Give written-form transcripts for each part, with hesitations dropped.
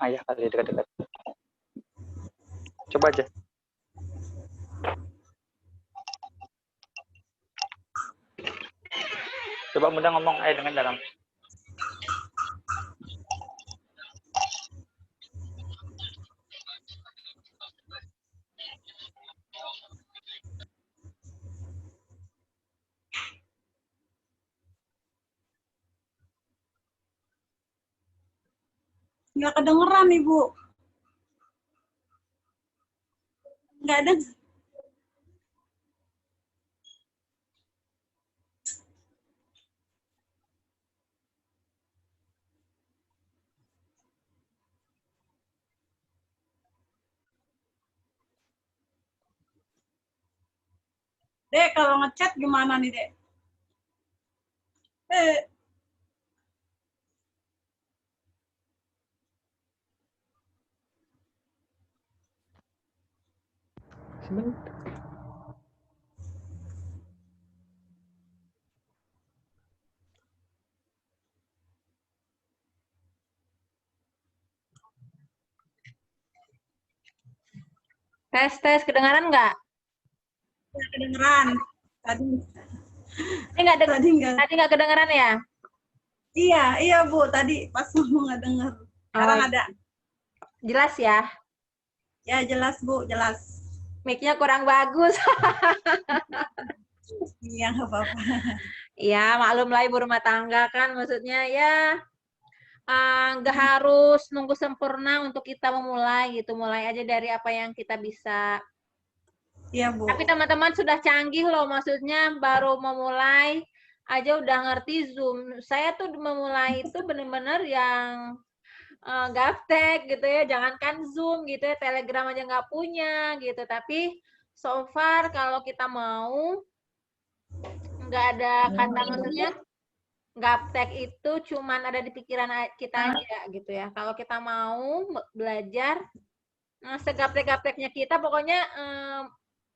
ayah kali dekat-dekat. Coba aja. Coba Bunda ngomong ayah dengan dalam. Nggak kedengeran, Ibu. Nggak ada. Dek, kalau ngechat gimana nih, Dek? Sebentar. Tes, kedengaran nggak? Nggak kedengeran. Tadi Tadi nggak kedengeran ya? Iya Bu. Tadi pas ngomong nggak denger. Sekarang ada. Jelas ya? Ya jelas Bu, jelas. Mic-nya kurang bagus. Iya nggak apa-apa. Ya, maklum lah ibu rumah tangga kan, maksudnya ya nggak harus nunggu sempurna untuk kita memulai gitu. Mulai aja dari apa yang kita bisa. Iya Bu. Tapi teman-teman sudah canggih loh, maksudnya baru memulai aja udah ngerti Zoom. Saya tuh memulai itu bener-bener yang gaptek gitu ya, jangankan Zoom gitu ya, Telegram aja nggak punya gitu. Tapi so far kalau kita mau, nggak ada kata maksudnya gaptek itu cuman ada di pikiran kita aja gitu ya. Kalau kita mau belajar, segaptek-gapteknya kita pokoknya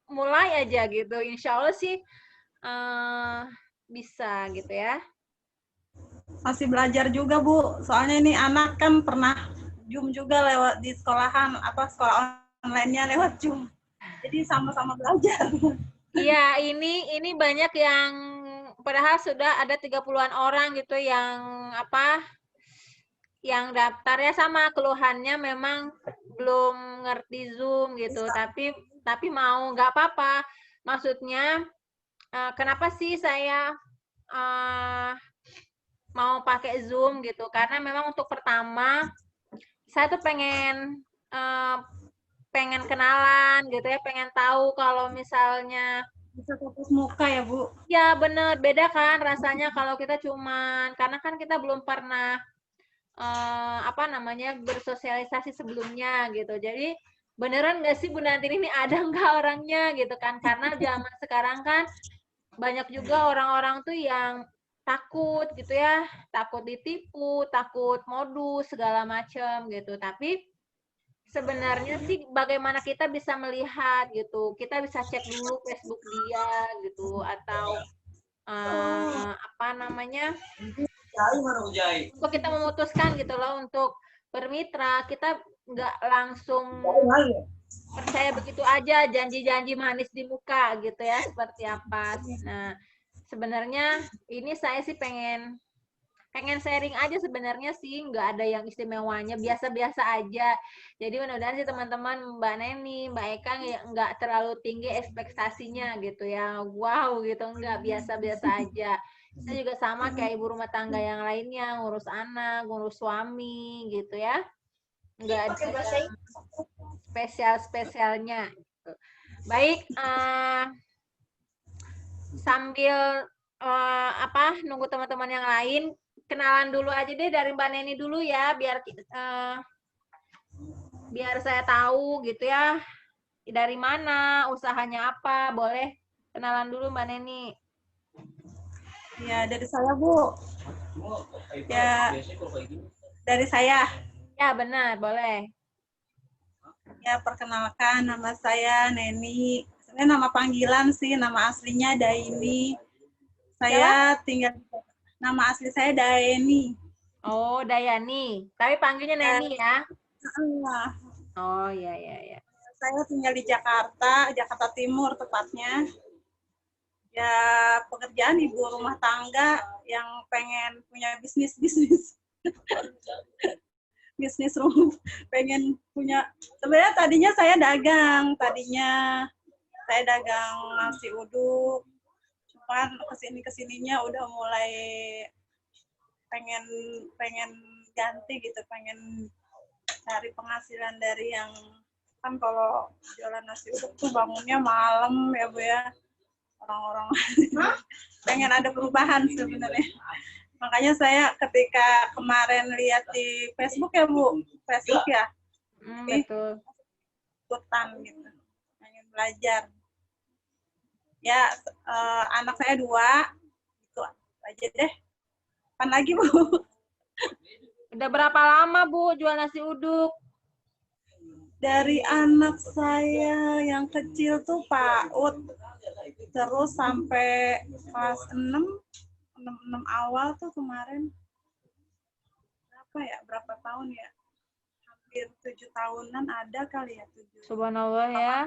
mulai aja gitu. Insya Allah sih bisa gitu ya. Masih belajar juga Bu. Soalnya ini anak kan pernah Zoom juga lewat di sekolahan, sekolah online-nya lewat Zoom. Jadi sama-sama belajar. Iya, ini banyak yang padahal sudah ada 30-an orang gitu yang daftar ya, sama keluhannya memang belum ngerti Zoom gitu. Tapi mau nggak apa-apa. Maksudnya kenapa sih saya mau pakai Zoom gitu? Karena memang untuk pertama saya tuh pengen kenalan gitu ya, pengen tahu kalau misalnya bisa fokus muka ya Bu. ya bener, beda kan rasanya kalau kita karena kan kita belum pernah bersosialisasi sebelumnya gitu. Jadi beneran nggak sih Bu Nantin ini ada nggak orangnya gitu kan? Karena zaman sekarang kan banyak juga orang-orang tuh yang takut gitu ya, takut ditipu, takut modus segala macam gitu. Tapi sebenarnya sih bagaimana kita bisa melihat gitu, kita bisa cek dulu Facebook dia gitu, atau untuk kita memutuskan gitu loh untuk bermitra, kita nggak langsung percaya begitu aja janji-janji manis di muka gitu ya, seperti apa. Nah, sebenarnya ini saya sih pengen sharing aja sebenarnya sih, nggak ada yang istimewanya, biasa-biasa aja. Jadi mudah-mudahan sih teman-teman, Mbak Neni, Mbak Eka nggak terlalu tinggi ekspektasinya gitu ya. Wow gitu, nggak, biasa-biasa aja. Kita juga sama kayak ibu rumah tangga yang lainnya, ngurus anak, ngurus suami gitu ya. Nggak ada spesial-spesialnya. Gitu. Baik, sambil nunggu teman-teman yang lain, kenalan dulu aja deh dari Mbak Neni dulu ya, biar saya tahu gitu ya, dari mana, usahanya apa, boleh kenalan dulu Mbak Neni. Ya, dari saya Bu. Ya, dari saya. Ya, benar, boleh. Ya, perkenalkan nama saya Neni. Sebenarnya nama panggilan sih, nama aslinya Daini. Saya tinggal, nama asli saya Daini. Oh, Dayani. Tapi panggilnya Neni ya? Nah, Oh, iya, iya, iya. saya tinggal di Jakarta, Jakarta Timur tepatnya. Ya pekerjaan ibu rumah tangga yang pengen punya bisnis bisnis rumah, pengen punya. Sebenarnya saya dagang nasi uduk, cuman kesininya udah mulai pengen pengen ganti gitu, pengen cari penghasilan dari yang, kan kalau jualan nasi uduk tuh bangunnya malam ya Bu ya, orang-orang pengen ada perubahan sebenarnya. Makanya saya ketika kemarin lihat di Facebook ya Bu, Facebook ya, Betul. ikutan gitu, pengen belajar. Ya anak saya 2, itu aja deh. Kapan lagi Bu? Udah berapa lama Bu jual nasi uduk? Dari anak saya yang kecil tuh PAUD, terus sampai kelas 6 awal tuh kemarin, berapa tahun ya, hampir 7 tahunan ada kali ya. Subhanallah ya.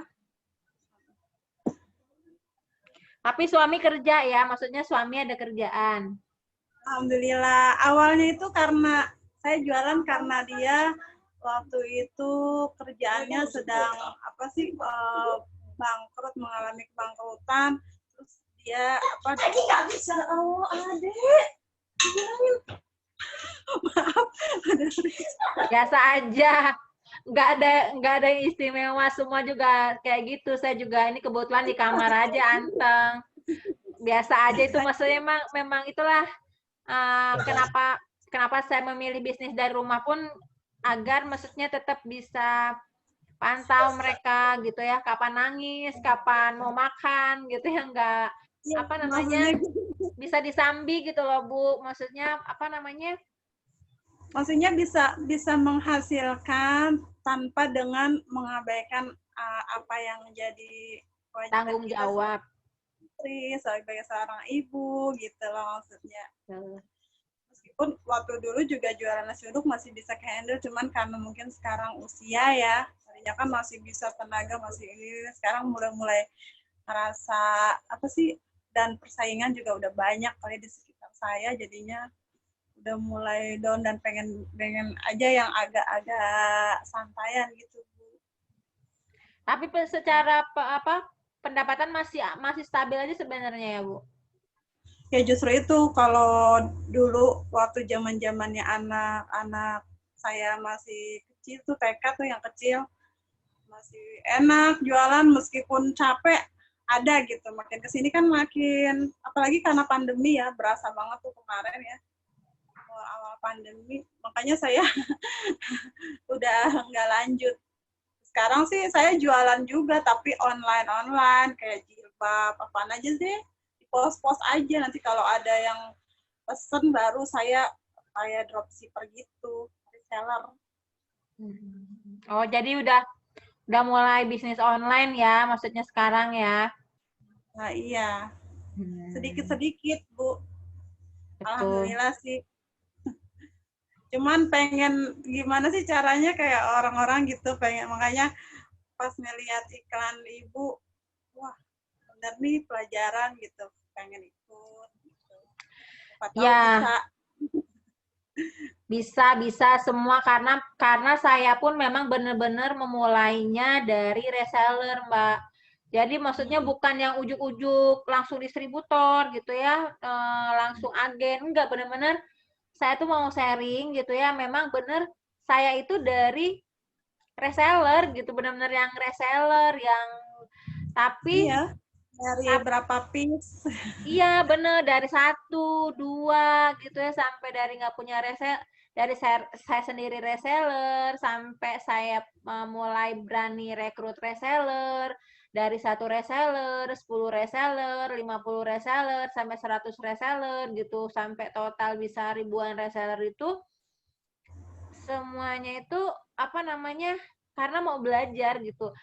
Tapi suami kerja ya, maksudnya suami ada kerjaan. Alhamdulillah, awalnya itu karena saya jualan karena dia waktu itu kerjaannya sedang bangkrut, mengalami kebangkrutan, terus dia nggak bisa, adek maaf, Biasa aja. Nggak ada yang istimewa, semua juga kayak gitu. Saya juga ini kebetulan di kamar aja anteng. Biasa aja itu, maksudnya memang itulah kenapa saya memilih bisnis dari rumah pun, agar maksudnya tetap bisa pantau mereka gitu ya, kapan nangis, kapan mau makan gitu ya, nggak bisa disambi gitu loh Bu, maksudnya maksudnya bisa menghasilkan tanpa dengan mengabaikan apa yang menjadi kewajiban tanggung kita jawab sebagai seorang ibu gitu loh maksudnya. Meskipun waktu dulu juga jualan nasi uduk masih bisa handle, cuman karena mungkin sekarang usia ya, tadinya kan masih bisa tenaga, masih ini, sekarang mulai ngerasa dan persaingan juga udah banyak kali di sekitar saya, jadinya udah mulai down dan pengen aja yang agak-agak santaian gitu Bu. Tapi secara pendapatan masih stabil aja sebenarnya ya Bu. Ya justru itu, kalau dulu waktu zaman-zamannya anak-anak saya masih kecil tuh, TK tuh yang kecil, masih enak jualan meskipun capek ada gitu. Makin kesini kan makin, apalagi karena pandemi ya, berasa banget tuh kemarin ya, awal pandemi, makanya saya udah nggak lanjut. Sekarang sih saya jualan juga, tapi online kayak jilbab, apaan aja sih, di post aja, nanti kalau ada yang pesen baru saya kayak dropshipper gitu, reseller. Oh, jadi udah mulai bisnis online ya, maksudnya sekarang ya. Nah iya, sedikit-sedikit Bu. Betul. Alhamdulillah sih. Cuman pengen gimana sih caranya kayak orang-orang gitu, pengen, makanya pas ngeliat iklan ibu, wah bener nih pelajaran gitu, pengen ikut gitu. Ya, bisa semua, karena saya pun memang benar-benar memulainya dari reseller Mbak. Jadi maksudnya bukan yang ujuk-ujuk langsung distributor gitu ya, langsung agen, enggak, benar-benar saya tuh mau sharing gitu ya, memang benar saya itu dari reseller gitu, benar-benar yang reseller yang tapi iya, dari berapa piece. Iya bener, dari 1, 2 gitu ya, sampai dari nggak punya reseller, dari saya sendiri reseller, sampai saya mulai berani rekrut reseller, dari 1 reseller, 10 reseller, 50 reseller, sampai 100 reseller gitu, sampai total bisa ribuan reseller itu, semuanya itu karena mau belajar gitu.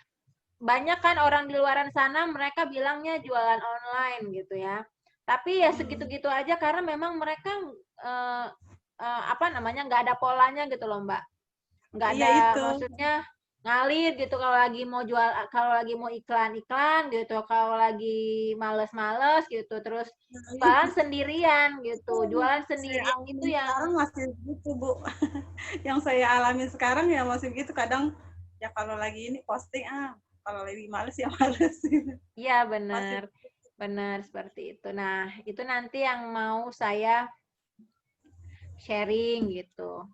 Banyak kan orang di luaran sana, mereka bilangnya jualan online gitu ya. Tapi ya segitu-gitu aja, karena memang mereka nggak ada polanya gitu loh Mbak. nggak Iya ada, itu. maksudnya ngalir gitu kalau lagi mau jual, kalau lagi mau iklan-iklan gitu, kalau lagi males-males gitu, terus Nah, jualan sendirian itu gitu, jualan saya sendirian itu alami yang sekarang masih gitu, Bu. Yang saya alami sekarang ya masih begitu. Kadang ya kalau lagi ini posting, kalau lagi males ya males gitu. iya Masih benar, benar seperti itu. Nah, itu nanti yang mau saya sharing gitu.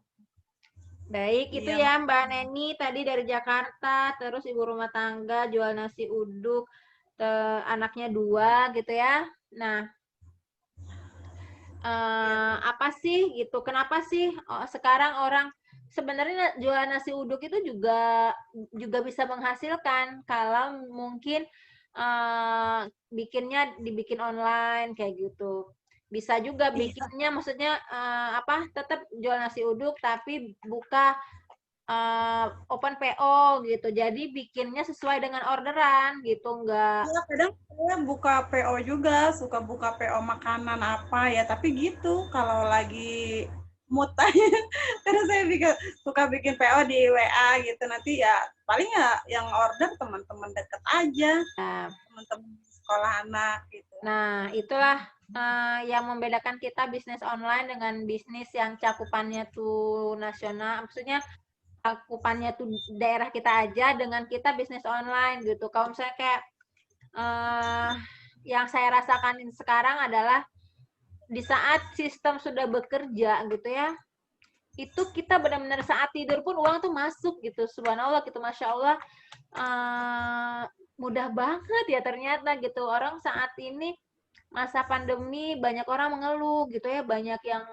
Baik, itu iya. ya Mbak Neni tadi dari Jakarta, terus ibu rumah tangga jual nasi uduk, anaknya 2 gitu ya. Nah, apa sih gitu? Kenapa sih sekarang orang sebenarnya jual nasi uduk itu juga bisa menghasilkan kalau mungkin bikinnya dibikin online kayak gitu. Bisa juga Iya. bikinnya maksudnya apa? Tetap jual nasi uduk tapi buka open PO gitu. Jadi bikinnya sesuai dengan orderan gitu, enggak. Iya, kadang saya buka PO juga, suka buka PO makanan apa ya, tapi gitu kalau lagi mood aja. Terus saya suka bikin PO di WA gitu, nanti ya paling ya yang order teman-teman deket aja, Nah, teman-teman sekolah anak gitu. Nah, itulah yang membedakan kita bisnis online dengan bisnis yang cakupannya tuh nasional. Maksudnya cakupannya tuh daerah kita aja dengan kita bisnis online gitu. Kalau misalnya kayak yang saya rasakan sekarang adalah di saat sistem sudah bekerja gitu ya, itu kita benar-benar saat tidur pun uang tuh masuk gitu. Subhanallah gitu, Masya Allah. Mudah banget ya ternyata gitu. Orang saat ini masa pandemi banyak orang mengeluh gitu ya, banyak yang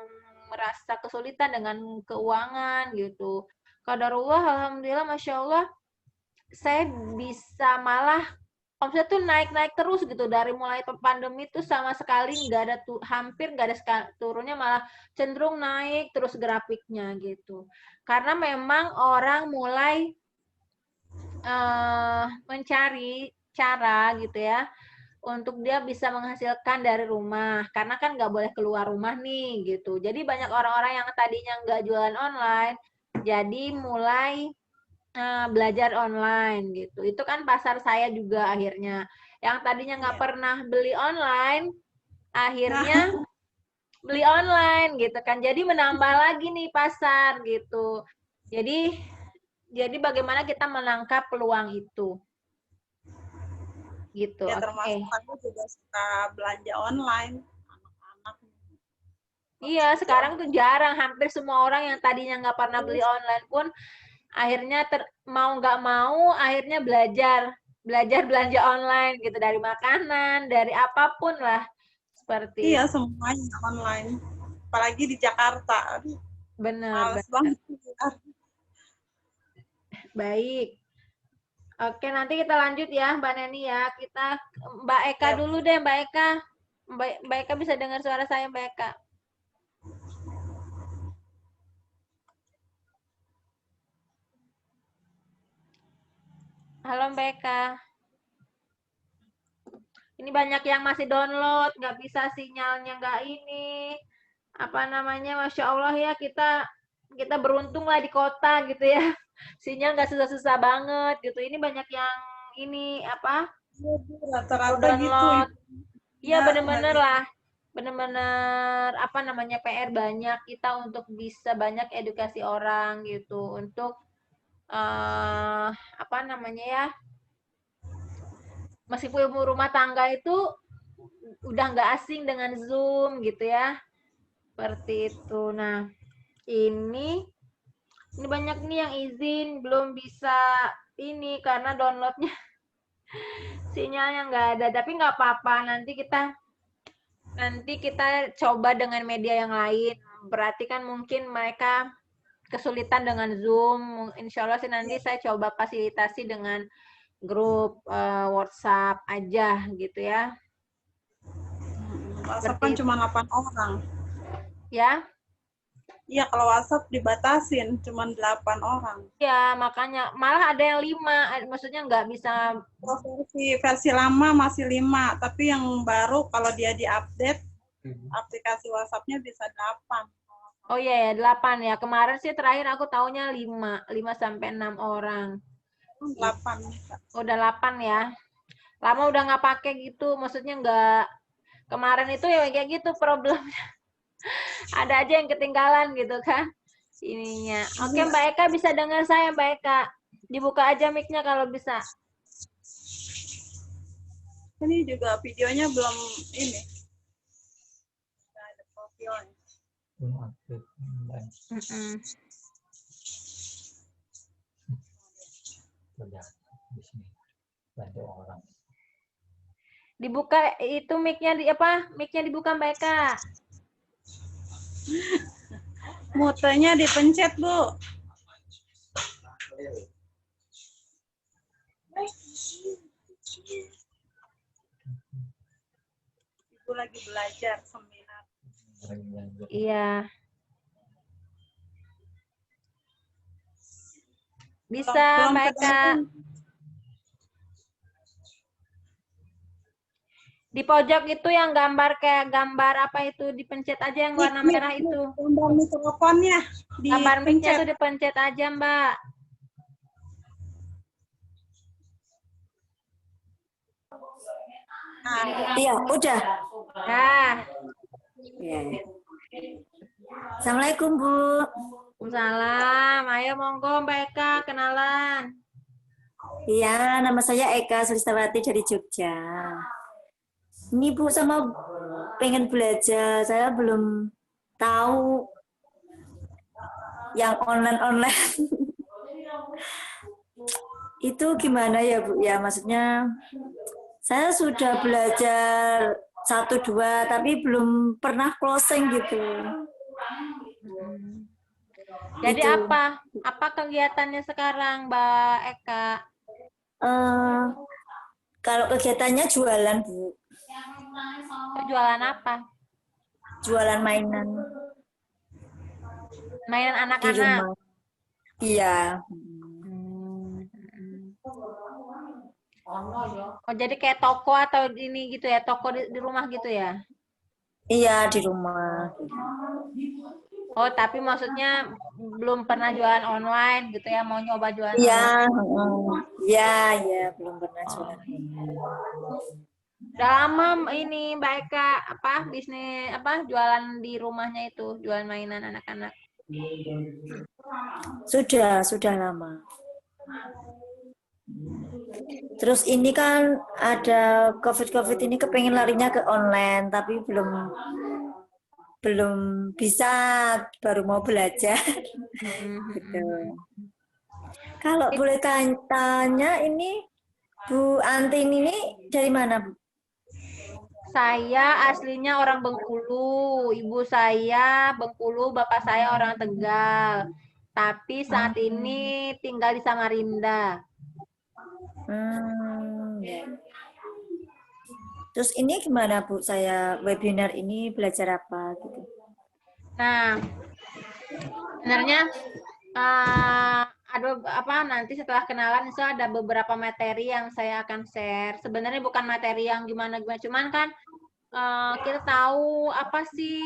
merasa kesulitan dengan keuangan gitu. Qadarullah, alhamdulillah, Masya Allah, saya bisa malah omset tuh naik-naik terus gitu dari mulai pandemi tuh sama sekali nggak ada tuh, hampir nggak ada turunnya, malah cenderung naik terus grafiknya gitu. Karena memang orang mulai mencari cara gitu ya untuk dia bisa menghasilkan dari rumah, karena kan nggak boleh keluar rumah nih gitu. Jadi banyak orang-orang yang tadinya nggak jualan online, jadi mulai belajar online gitu. Itu kan pasar saya juga akhirnya. Yang tadinya nggak Iya. pernah beli online, Nah, akhirnya beli online gitu kan. Jadi menambah lagi nih pasar gitu. Jadi bagaimana kita menangkap peluang itu gitu. ya Oke. termasuk aku juga suka belanja online, anak-anak Iya, konsumsi sekarang tuh online. jarang. Hampir semua orang yang tadinya nggak pernah beli online pun akhirnya mau nggak mau akhirnya belajar belanja online gitu, dari makanan, dari apapun lah seperti Iya, itu. semuanya online. Apalagi di Jakarta. Aduh, Benar, males benar. banget. Baik. Oke, nanti kita lanjut ya, Mbak Neni ya. Kita Mbak Eka Ya, dulu deh, Mbak Eka. Mbak Eka bisa dengar suara saya, Mbak Eka? Halo, Mbak Eka. Ini banyak yang masih download, nggak bisa sinyalnya nggak ini. Apa namanya, Masya Allah ya, kita beruntung lah di kota gitu ya. Sinyal nggak susah-susah banget gitu. Ini banyak yang ini apa rata-rata gitu. download. Iya Ya, bener-bener lagi. lah. Bener-bener apa namanya PR banyak kita untuk bisa banyak edukasi orang gitu. Untuk apa namanya ya, meskipun ibu rumah tangga itu udah nggak asing dengan Zoom gitu ya. Seperti itu. Nah, ini banyak nih yang izin belum bisa ini karena downloadnya sinyalnya nggak ada. Tapi nggak apa-apa, nanti kita coba dengan media yang lain. Berarti kan mungkin mereka kesulitan dengan Zoom. Insya Allah sih nanti saya coba fasilitasi dengan grup WhatsApp aja gitu ya. WhatsApp Seperti kan itu. cuma 8 orang. Ya. Iya, kalau WhatsApp dibatasin cuma 8 orang. Ya, makanya malah ada yang 5, maksudnya nggak bisa. Versi lama masih 5, tapi yang baru kalau dia diupdate aplikasi WhatsApp-nya bisa 8. Oh iya ya, 8 ya. Kemarin sih terakhir aku taunya 5 sampai 6 orang. 8. Udah 8 ya. Lama udah nggak pakai gitu, maksudnya nggak, kemarin itu ya kayak gitu problemnya. Ada aja yang ketinggalan gitu kan ininya. Oke, Mbak Eka bisa dengar saya, Mbak Eka. Dibuka aja mic-nya kalau bisa. Ini juga videonya belum ini. Nggak ada profilnya. Belum aktif. Udah di sini bantu orang. Dibuka itu mic-nya Mic-nya dibuka, Mbak Eka. Mutenya dipencet, Bu. Ibu lagi belajar seminar. Iya. Bisa, Belum Mbak Eka. kedengeran. Di pojok itu yang gambar kayak gambar apa itu, dipencet aja yang warna merah itu. Gambar mikrofonnya Gambar mic-nya dipencet. itu dipencet aja, Mbak. Iya, udah. Nah, Ya. Assalamualaikum, Bu. Waalaikumsalam. Ayo monggo Mbak Eka kenalan. Iya, nama saya Eka Sulistawati dari Jogja. Ini Bu sama pengen belajar. Saya belum tahu yang online-online. Itu gimana ya, Bu? Ya, maksudnya saya sudah belajar 1-2 tapi belum pernah closing gitu. Jadi Gitu. apa? Apa kegiatannya sekarang, Mbak Eka? Kalau kegiatannya jualan, Bu. Jualan apa? Jualan mainan Mainan di anak-anak. rumah. Iya. Oh, jadi kayak toko atau ini gitu ya, toko di rumah gitu ya? Iya, di rumah. Oh, tapi maksudnya belum pernah jualan online gitu ya, mau nyoba jualan Iya, online. iya, belum pernah jualan. Udah lama ini Mbak Eka bisnis jualan di rumahnya itu, jualan mainan anak-anak. Sudah lama. Terus ini kan ada COVID ini kepengen larinya ke online, tapi belum bisa, baru mau belajar. Gitu. Kalau boleh tanya ini Bu Antin ini dari mana, Bu? Saya aslinya orang Bengkulu, ibu saya Bengkulu, bapak saya orang Tegal. Tapi saat ini tinggal di Samarinda. Ya. Terus ini gimana, Bu? Saya webinar ini belajar apa gitu? Nah, sebenarnya ada nanti setelah kenalan itu ada beberapa materi yang saya akan share. Sebenarnya bukan materi yang gimana-gimana, cuman kan kita tahu apa sih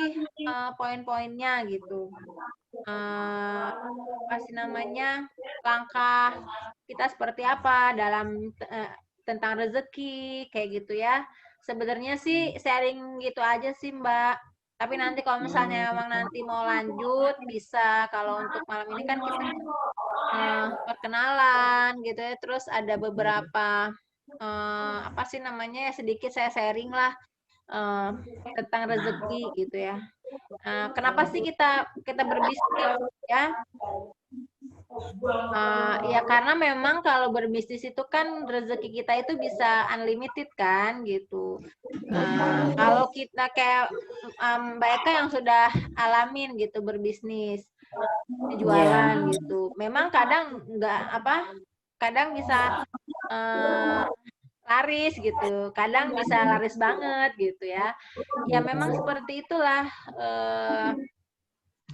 poin-poinnya gitu. Apa sih namanya, langkah kita seperti apa dalam tentang rezeki kayak gitu ya. Sebenarnya sih sharing gitu aja sih, Mbak. Tapi nanti kalau misalnya emang nanti mau lanjut bisa. Kalau untuk malam ini kan kita perkenalan gitu ya. Terus ada beberapa apa sih namanya ya, sedikit saya sharing lah tentang rezeki gitu ya. Kenapa sih kita berbisnis ya? Ya karena memang kalau berbisnis itu kan rezeki kita itu bisa unlimited kan gitu. Kalau kita kayak Mbak Eka yang sudah alamin gitu berbisnis, jualan gitu. Memang kadang kadang bisa laris gitu, kadang bisa laris banget gitu ya. Ya memang seperti itulah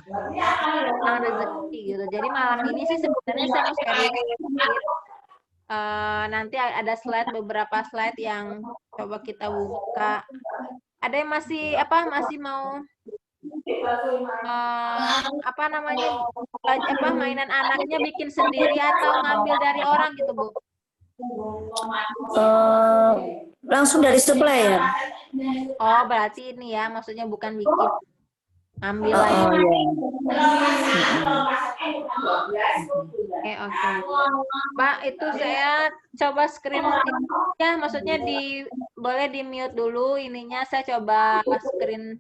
tentang rezeki gitu. Jadi malam ini sih sebenarnya saya mau sharing nanti ada beberapa slide yang coba kita buka. Ada yang masih mau apa namanya, mainan anaknya bikin sendiri atau ngambil dari orang gitu, Bu? Langsung dari supplier. Oh, berarti ini ya, maksudnya bukan bikin, ambil Oh, lagi. iya. Oke. Pak, itu saya coba screen ya, maksudnya boleh di mute dulu ininya, saya coba screen.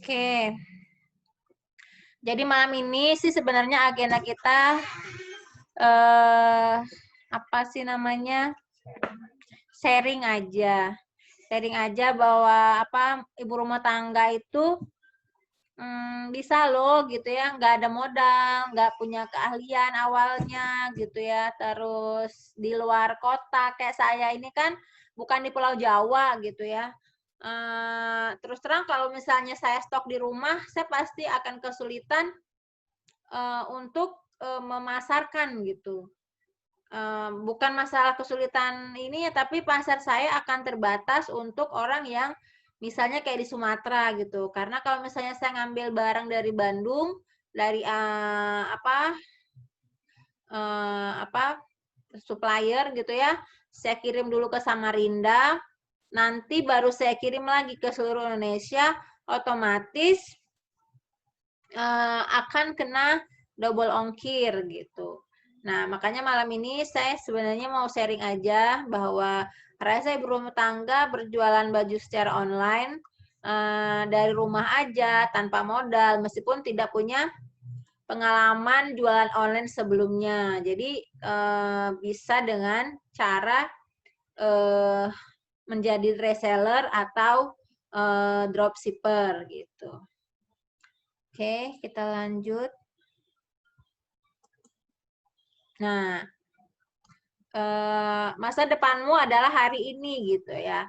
Oke. Jadi malam ini sih sebenarnya agenda kita apa sih namanya? Sharing aja. Sharing aja bahwa ibu rumah tangga itu bisa loh gitu ya, nggak ada modal, nggak punya keahlian awalnya gitu ya, terus di luar kota kayak saya ini kan bukan di Pulau Jawa gitu ya. Terus terang kalau misalnya saya stok di rumah, saya pasti akan kesulitan untuk memasarkan gitu. Bukan masalah kesulitan ini ya, tapi pasar saya akan terbatas untuk orang yang misalnya kayak di Sumatera gitu. Karena kalau misalnya saya ngambil barang dari Bandung, dari supplier gitu ya, saya kirim dulu ke Samarinda, nanti baru saya kirim lagi ke seluruh Indonesia, otomatis akan kena double ongkir gitu. Nah, makanya malam ini saya sebenarnya mau sharing aja bahwa saya ibu rumah tangga berjualan baju secara online dari rumah aja tanpa modal, meskipun tidak punya pengalaman jualan online sebelumnya. Jadi bisa dengan cara menjadi reseller atau dropshipper gitu. Oke, kita lanjut. Nah, masa depanmu adalah hari ini gitu ya.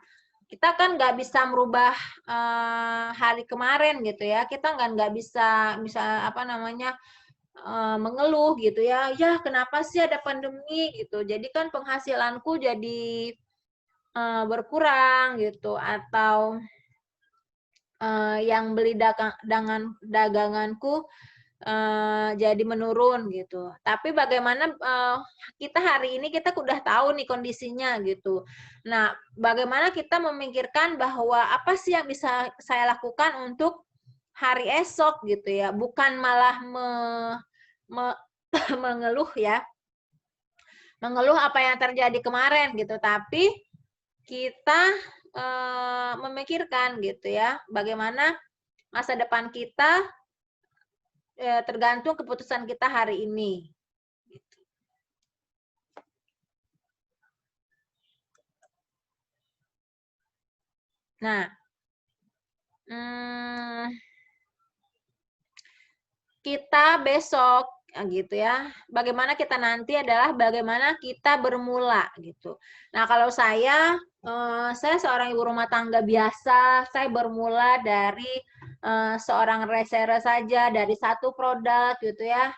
Kita kan nggak bisa merubah hari kemarin gitu ya. Kita nggak bisa mengeluh gitu ya. Ya kenapa sih ada pandemi gitu. Jadi kan penghasilanku jadi berkurang gitu, atau yang beli daganganku jadi menurun gitu. Tapi bagaimana kita hari ini kita udah tahu nih kondisinya gitu. Nah, bagaimana kita memikirkan bahwa apa sih yang bisa saya lakukan untuk hari esok gitu ya, bukan malah mengeluh ya. Mengeluh apa yang terjadi kemarin gitu, tapi kita memikirkan gitu ya, bagaimana masa depan kita tergantung keputusan kita hari ini. Nah, kita besok gitu ya, bagaimana kita nanti adalah bagaimana kita bermula gitu. Nah, kalau saya seorang ibu rumah tangga biasa, saya bermula dari seorang reseller saja, dari satu produk gitu ya.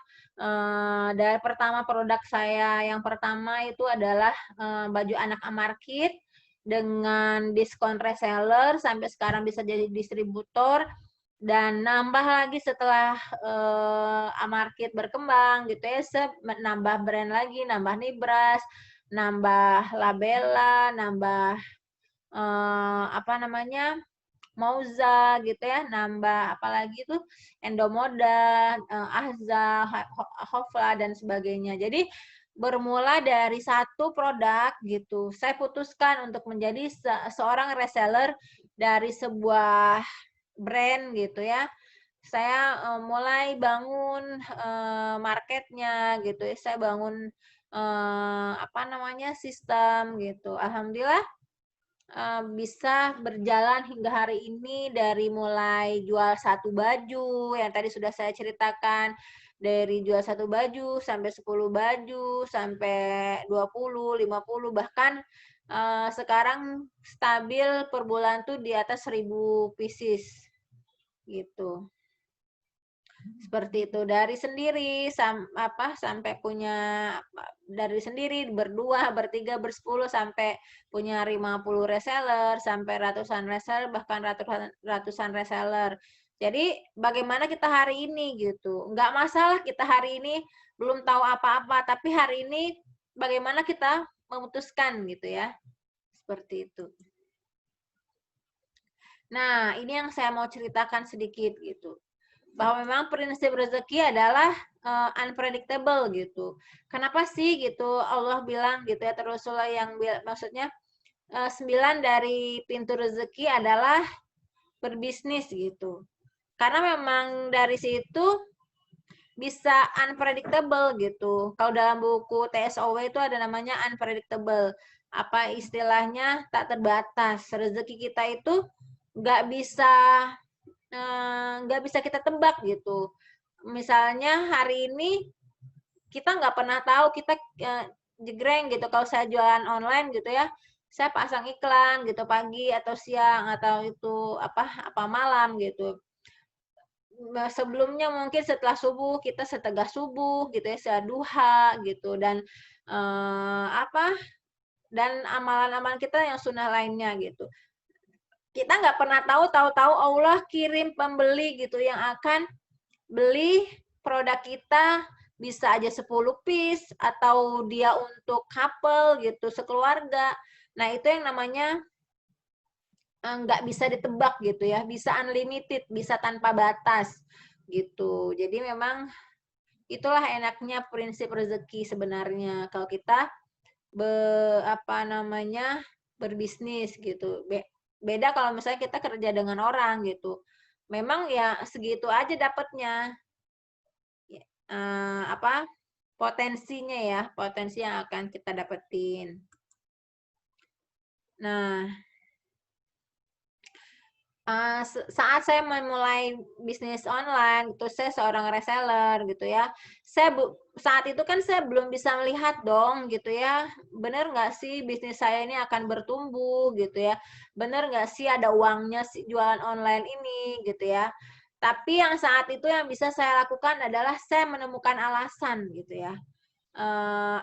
Dari pertama produk saya yang pertama itu adalah baju anak Amarkit dengan diskon reseller, sampai sekarang bisa jadi distributor, dan nambah lagi setelah Amarkit berkembang gitu ya, nambah brand lagi, nambah Nibras, nambah Labella, nambah apa namanya, Mauza gitu ya, nambah apalagi tuh Endomoda, Ahza, Hofla dan sebagainya. Jadi bermula dari satu produk gitu. Saya putuskan untuk menjadi seorang reseller dari sebuah brand gitu ya. Saya mulai bangun marketnya gitu ya. Saya bangun apa namanya, sistem gitu. Alhamdulillah bisa berjalan hingga hari ini, dari mulai jual satu baju yang tadi sudah saya ceritakan, dari jual satu baju sampai 10 baju sampai 20, 50, bahkan sekarang stabil per bulan tuh di atas 1000 pieces gitu. Seperti itu, dari sendiri sampai punya, dari sendiri berdua, bertiga, bersepuluh sampai punya 50 reseller, sampai ratusan reseller, bahkan ratusan reseller. Jadi bagaimana kita hari ini gitu. Nggak masalah kita hari ini belum tahu apa-apa, tapi hari ini bagaimana kita memutuskan gitu ya. Seperti itu. Nah, ini yang saya mau ceritakan sedikit gitu. Bahwa memang prinsip rezeki adalah unpredictable gitu. Kenapa sih gitu Allah bilang gitu ya, terus Rasulullah yang maksudnya 9 dari pintu rezeki adalah berbisnis gitu. Karena memang dari situ bisa unpredictable gitu. Kalau dalam buku TSOW itu ada namanya unpredictable. Apa istilahnya, tak terbatas. Rezeki kita itu nggak bisa kita tebak gitu. Misalnya hari ini kita nggak pernah tahu, kita jegreng gitu, kalau saya jualan online gitu ya, saya pasang iklan gitu pagi atau siang atau itu apa malam gitu. Sebelumnya mungkin setelah subuh kita setegah subuh gitu ya, seduha gitu, dan dan amalan-amalan kita yang sunnah lainnya gitu. Kita nggak pernah tahu-tahu Allah kirim pembeli gitu yang akan beli produk kita, bisa aja 10 piece atau dia untuk couple gitu, sekeluarga. Nah, itu yang namanya nggak bisa ditebak gitu ya, bisa unlimited, bisa tanpa batas gitu. Jadi memang itulah enaknya prinsip rezeki sebenarnya kalau kita berbisnis gitu. Beda kalau misalnya kita kerja dengan orang gitu. Memang ya segitu aja dapatnya. Potensinya ya, potensi yang akan kita dapetin. Nah, saat saya memulai bisnis online, itu saya seorang reseller gitu ya. Saat itu kan saya belum bisa melihat dong gitu ya, bener nggak sih bisnis saya ini akan bertumbuh gitu ya, bener nggak sih ada uangnya sih jualan online ini gitu ya. Tapi yang saat itu yang bisa saya lakukan adalah saya menemukan alasan gitu ya.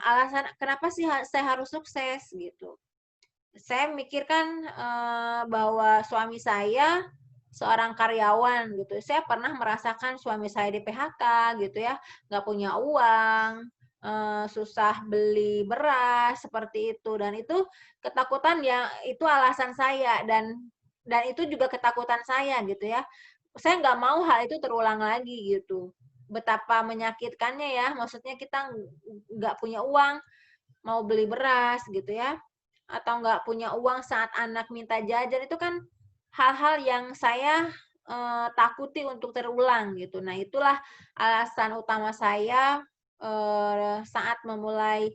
Alasan kenapa sih saya harus sukses gitu. Saya mikirkan bahwa suami saya seorang karyawan gitu. Saya pernah merasakan suami saya di PHK gitu ya, nggak punya uang, susah beli beras seperti itu. Dan itu ketakutan yang itu alasan saya, dan itu juga ketakutan saya gitu ya. Saya nggak mau hal itu terulang lagi gitu. Betapa menyakitkannya ya, maksudnya kita nggak punya uang, mau beli beras gitu ya, atau nggak punya uang saat anak minta jajan, itu kan hal-hal yang saya takuti untuk terulang gitu. Nah, itulah alasan utama saya saat memulai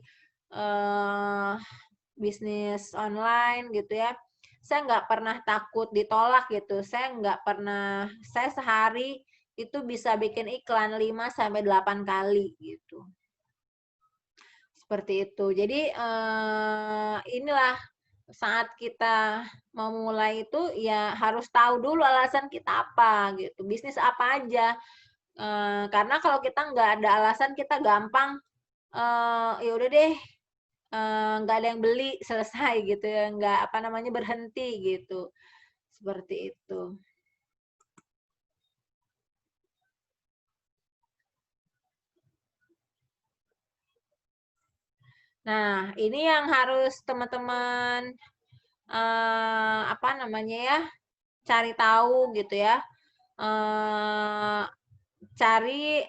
bisnis online gitu ya. Saya nggak pernah takut ditolak gitu. Saya sehari itu bisa bikin iklan 5-8 kali gitu. Seperti itu. Jadi inilah saat kita mau mulai itu ya harus tahu dulu alasan kita apa gitu. Bisnis apa aja. Karena kalau kita nggak ada alasan, kita gampang ya udah deh, nggak ada yang beli, selesai gitu ya, nggak berhenti gitu. Seperti itu. Nah, ini yang harus teman-teman apa namanya ya, cari tahu gitu ya, cari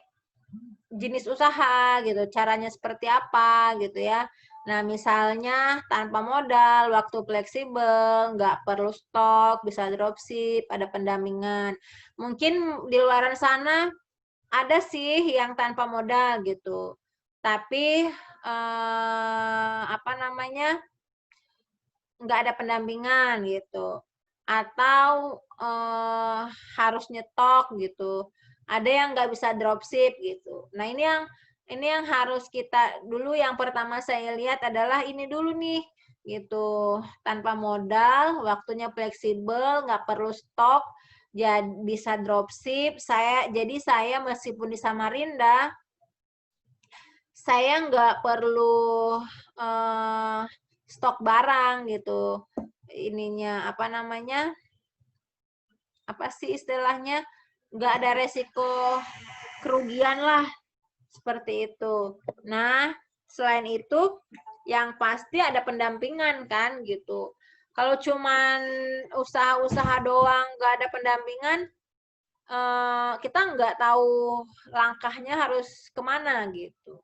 jenis usaha gitu, caranya seperti apa gitu ya. Nah, misalnya tanpa modal, waktu fleksibel, nggak perlu stok, bisa dropship, ada pendampingan. Mungkin di luaran sana ada sih yang tanpa modal gitu. Tapi apa namanya? Nggak ada pendampingan gitu. Atau harus nyetok gitu. Ada yang nggak bisa dropship gitu. Nah, ini yang harus kita dulu, yang pertama saya lihat adalah ini dulu nih gitu, tanpa modal, waktunya fleksibel, nggak perlu stok, jadi bisa dropship. Jadi saya meskipun di Samarinda, saya nggak perlu stok barang gitu. Ininya apa namanya? Apa sih istilahnya? Nggak ada resiko kerugian lah, seperti itu. Nah, selain itu, yang pasti ada pendampingan kan gitu. Kalau cuman usaha-usaha doang nggak ada pendampingan, kita nggak tahu langkahnya harus kemana gitu.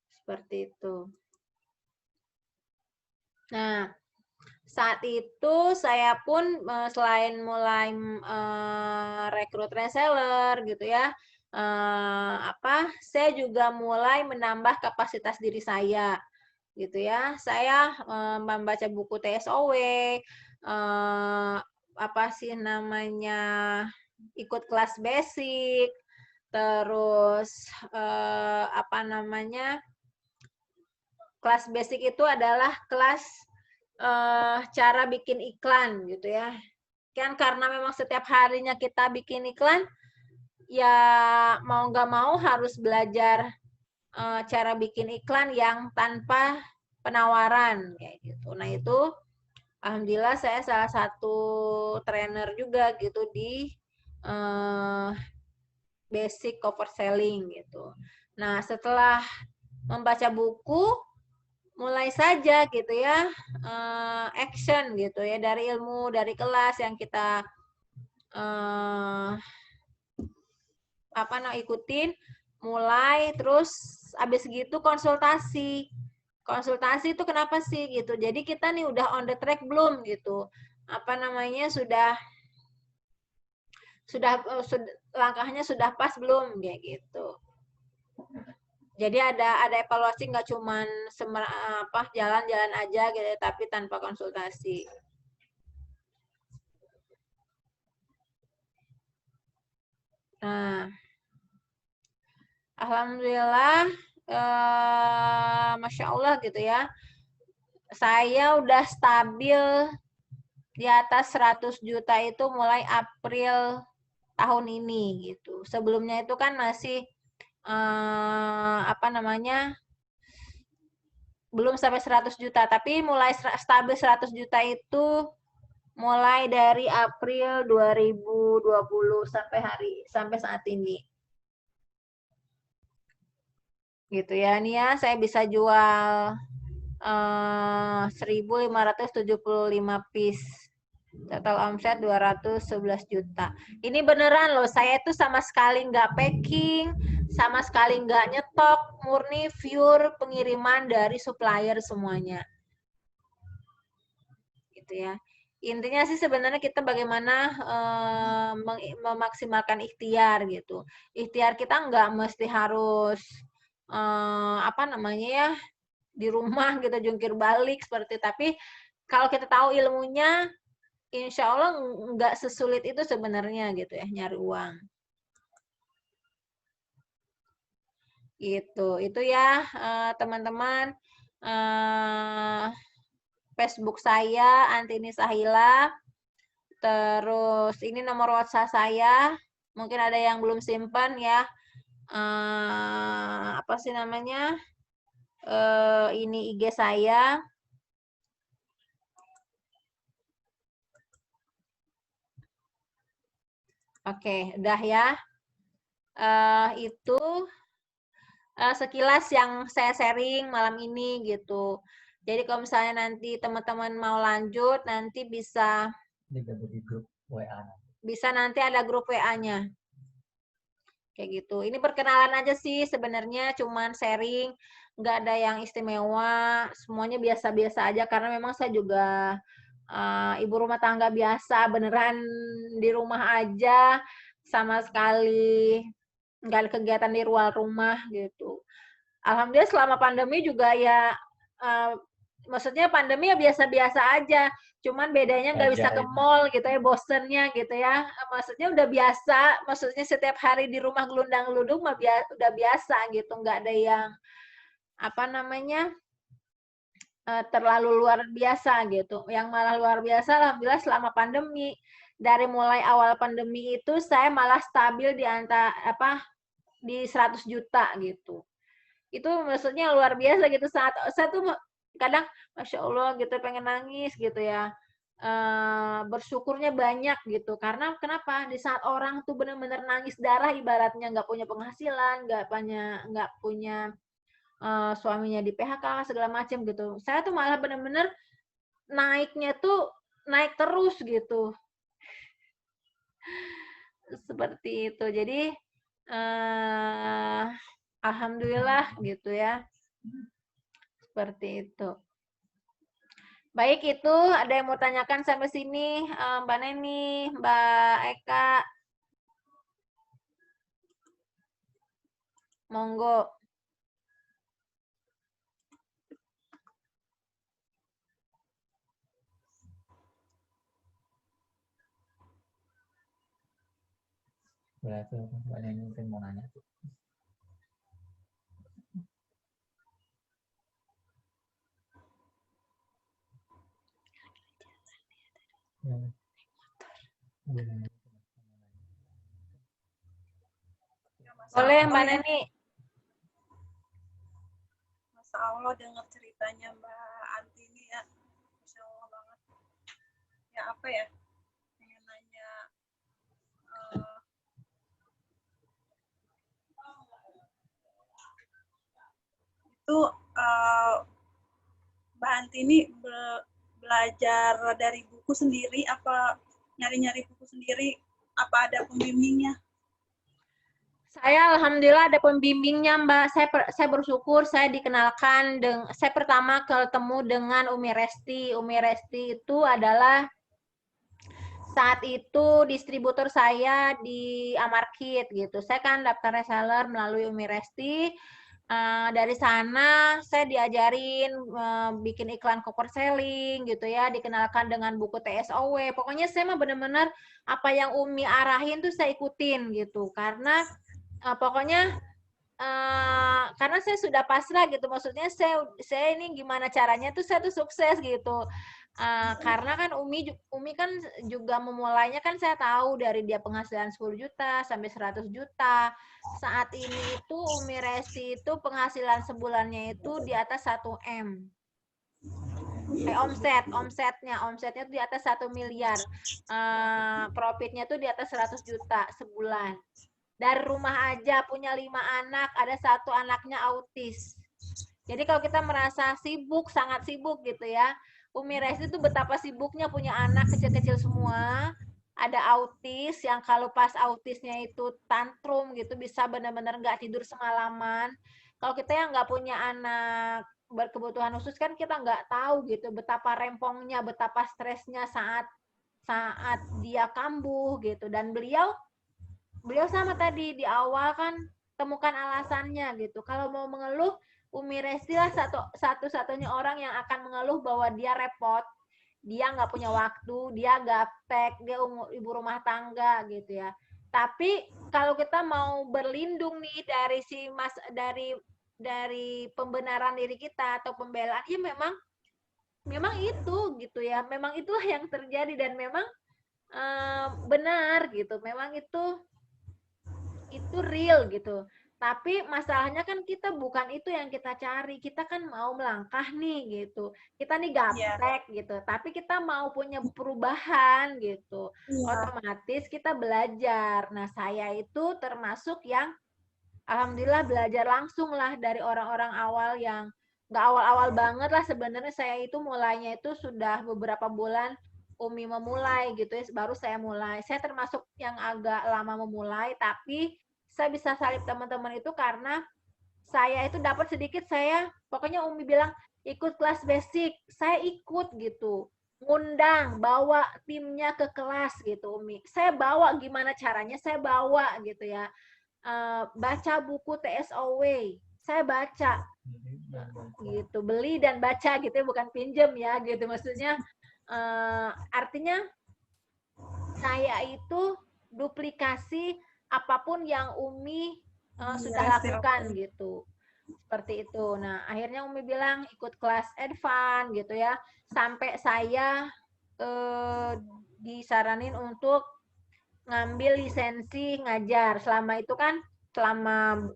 Seperti itu. Nah, saat itu saya pun selain mulai rekrut reseller gitu ya, saya juga mulai menambah kapasitas diri saya gitu ya. Saya membaca buku TSOW, apa sih namanya, ikut kelas basic, terus apa namanya, kelas basic itu adalah kelas cara bikin iklan gitu ya. Kan karena memang setiap harinya kita bikin iklan, ya mau nggak mau harus belajar cara bikin iklan yang tanpa penawaran kayak gitu. Nah, itu alhamdulillah saya salah satu trainer juga gitu di basic cover selling gitu. Nah, setelah membaca buku, mulai saja gitu ya, action gitu ya, dari ilmu, dari kelas yang kita ikutin, mulai, terus habis gitu konsultasi. Konsultasi itu kenapa sih gitu. Jadi kita nih udah on the track belum gitu. Apa namanya, sudah langkahnya sudah pas belum kayak gitu. Jadi ada evaluasi, nggak cuman jalan-jalan aja gitu, tapi tanpa konsultasi. Nah, alhamdulillah, masya Allah gitu ya. Saya udah stabil di atas 100 juta itu mulai April tahun ini gitu. Sebelumnya itu kan masih belum sampai 100 juta, tapi mulai stabil 100 juta itu mulai dari April 2020 sampai saat ini. Gitu ya. Nih ya, saya bisa jual 1.575 piece. Total omset 211 juta. Ini beneran loh, saya itu sama sekali nggak packing, sama sekali nggak nyetok, murni pure pengiriman dari supplier semuanya. Gitu ya. Intinya sih sebenarnya kita bagaimana memaksimalkan ikhtiar gitu. Ikhtiar kita nggak mesti harus di rumah gitu jungkir balik seperti, tapi kalau kita tahu ilmunya, insya Allah nggak sesulit itu sebenarnya gitu ya, nyari uang. Gitu. Itu ya teman-teman, Facebook saya Antini Sahila. Terus ini nomor WhatsApp saya. Mungkin ada yang belum simpan ya. Apa sih namanya? Ini IG saya. Oke, udah ya. Itu sekilas yang saya sharing malam ini gitu. Jadi kalau misalnya nanti teman-teman mau lanjut, nanti bisa Digabung di grup WA. nanti ada grup WA-nya. Kayak gitu. Ini perkenalan aja sih sebenarnya, cuman sharing, nggak ada yang istimewa, semuanya biasa-biasa aja karena memang saya juga ibu rumah tangga biasa, beneran di rumah aja, sama sekali nggak ada kegiatan di luar rumah gitu. Alhamdulillah selama pandemi juga ya, maksudnya pandemi ya biasa-biasa aja, cuman bedanya nggak bisa ke mall gitu ya, bosennya gitu ya. Maksudnya udah biasa, maksudnya setiap hari di rumah gelundang-gelundung mah udah biasa gitu, nggak ada yang apa namanya terlalu luar biasa gitu. Yang malah luar biasa alhamdulillah selama pandemi. Dari mulai awal pandemi itu saya malah stabil di antara di 100 juta gitu. Itu maksudnya luar biasa gitu, saat saya tuh kadang Masya Allah gitu pengen nangis gitu ya, bersyukurnya banyak gitu karena kenapa di saat orang tuh benar-benar nangis darah ibaratnya nggak punya penghasilan, nggak punya suaminya di PHK segala macam gitu, saya tuh malah benar-benar naiknya tuh naik terus gitu seperti itu. Jadi alhamdulillah gitu ya. Seperti itu. Baik, itu ada yang mau tanyakan sampai sini, Mbak Neni, Mbak Eka. Monggo. Berarti Mbak Neni mungkin mau nanya. Boleh Mbak Neni. Masya Allah dengar ceritanya Mbak Anti ini ya, Masya Allah banget. Ya apa ya, pengen nanya, itu Mbak Anti ini belajar dari buku sendiri apa nyari-nyari buku sendiri, apa ada pembimbingnya? Saya alhamdulillah ada pembimbingnya Mbak. Saya bersyukur saya dikenalkan saya pertama ketemu dengan Umi Resti. Umi Resti itu adalah saat itu distributor saya di Amarkit gitu. Saya kan daftar reseller melalui Umi Resti. Dari sana saya diajarin bikin iklan cover selling gitu ya, dikenalkan dengan buku TSOW. Pokoknya saya mah benar-benar apa yang Umi arahin tuh saya ikutin gitu. Karena pokoknya karena saya sudah pasrah gitu, maksudnya saya ini gimana caranya tuh saya tuh sukses gitu. Karena kan Umi kan juga memulainya kan saya tahu dari dia penghasilan 10 juta sampai 100 juta. Saat ini itu Umi Resti itu penghasilan sebulannya itu di atas 1 M. Omsetnya di atas 1 miliar. Profitnya tuh di atas 100 juta sebulan. Dari rumah aja punya 5 anak, ada 1 anaknya autis. Jadi kalau kita merasa sibuk, sangat sibuk gitu ya, Umi Resti itu betapa sibuknya punya anak kecil-kecil semua, ada autis yang kalau pas autisnya itu tantrum gitu bisa benar-benar nggak tidur semalaman. Kalau kita yang nggak punya anak berkebutuhan khusus kan kita nggak tahu gitu betapa rempongnya, betapa stresnya saat dia kambuh gitu. Dan beliau sama tadi di awal kan temukan alasannya gitu. Kalau mau mengeluh, Umi Resti lah satu-satunya orang yang akan mengeluh bahwa dia repot, dia nggak punya waktu, dia gaptek, dia ibu rumah tangga gitu ya. Tapi kalau kita mau berlindung nih dari pembenaran diri kita atau pembelaan, ya memang itu gitu ya. Memang itulah yang terjadi dan memang benar gitu. Memang itu real gitu. Tapi masalahnya kan kita bukan itu yang kita cari. Kita kan mau melangkah nih gitu. Kita nih gaptek gitu. Tapi kita mau punya perubahan gitu. Otomatis kita belajar. Nah, saya itu termasuk yang alhamdulillah belajar langsung lah dari orang-orang awal yang nggak awal-awal banget lah sebenarnya. Saya itu mulainya itu sudah beberapa bulan Umi memulai gitu ya, baru saya mulai. Saya termasuk yang agak lama memulai, tapi saya bisa salib teman-teman itu karena saya itu dapat sedikit. Saya pokoknya Umi bilang ikut kelas basic, saya ikut gitu, ngundang, bawa timnya ke kelas gitu Umi. Saya bawa gimana caranya, saya bawa gitu ya. Baca buku TSOW, saya baca gitu, beli dan baca gitu, bukan pinjem ya gitu, maksudnya artinya saya itu duplikasi apapun yang Umi sudah lakukan gitu, seperti itu. Nah akhirnya Umi bilang ikut kelas advance gitu ya, sampai saya disaranin untuk ngambil lisensi ngajar. Selama itu kan selama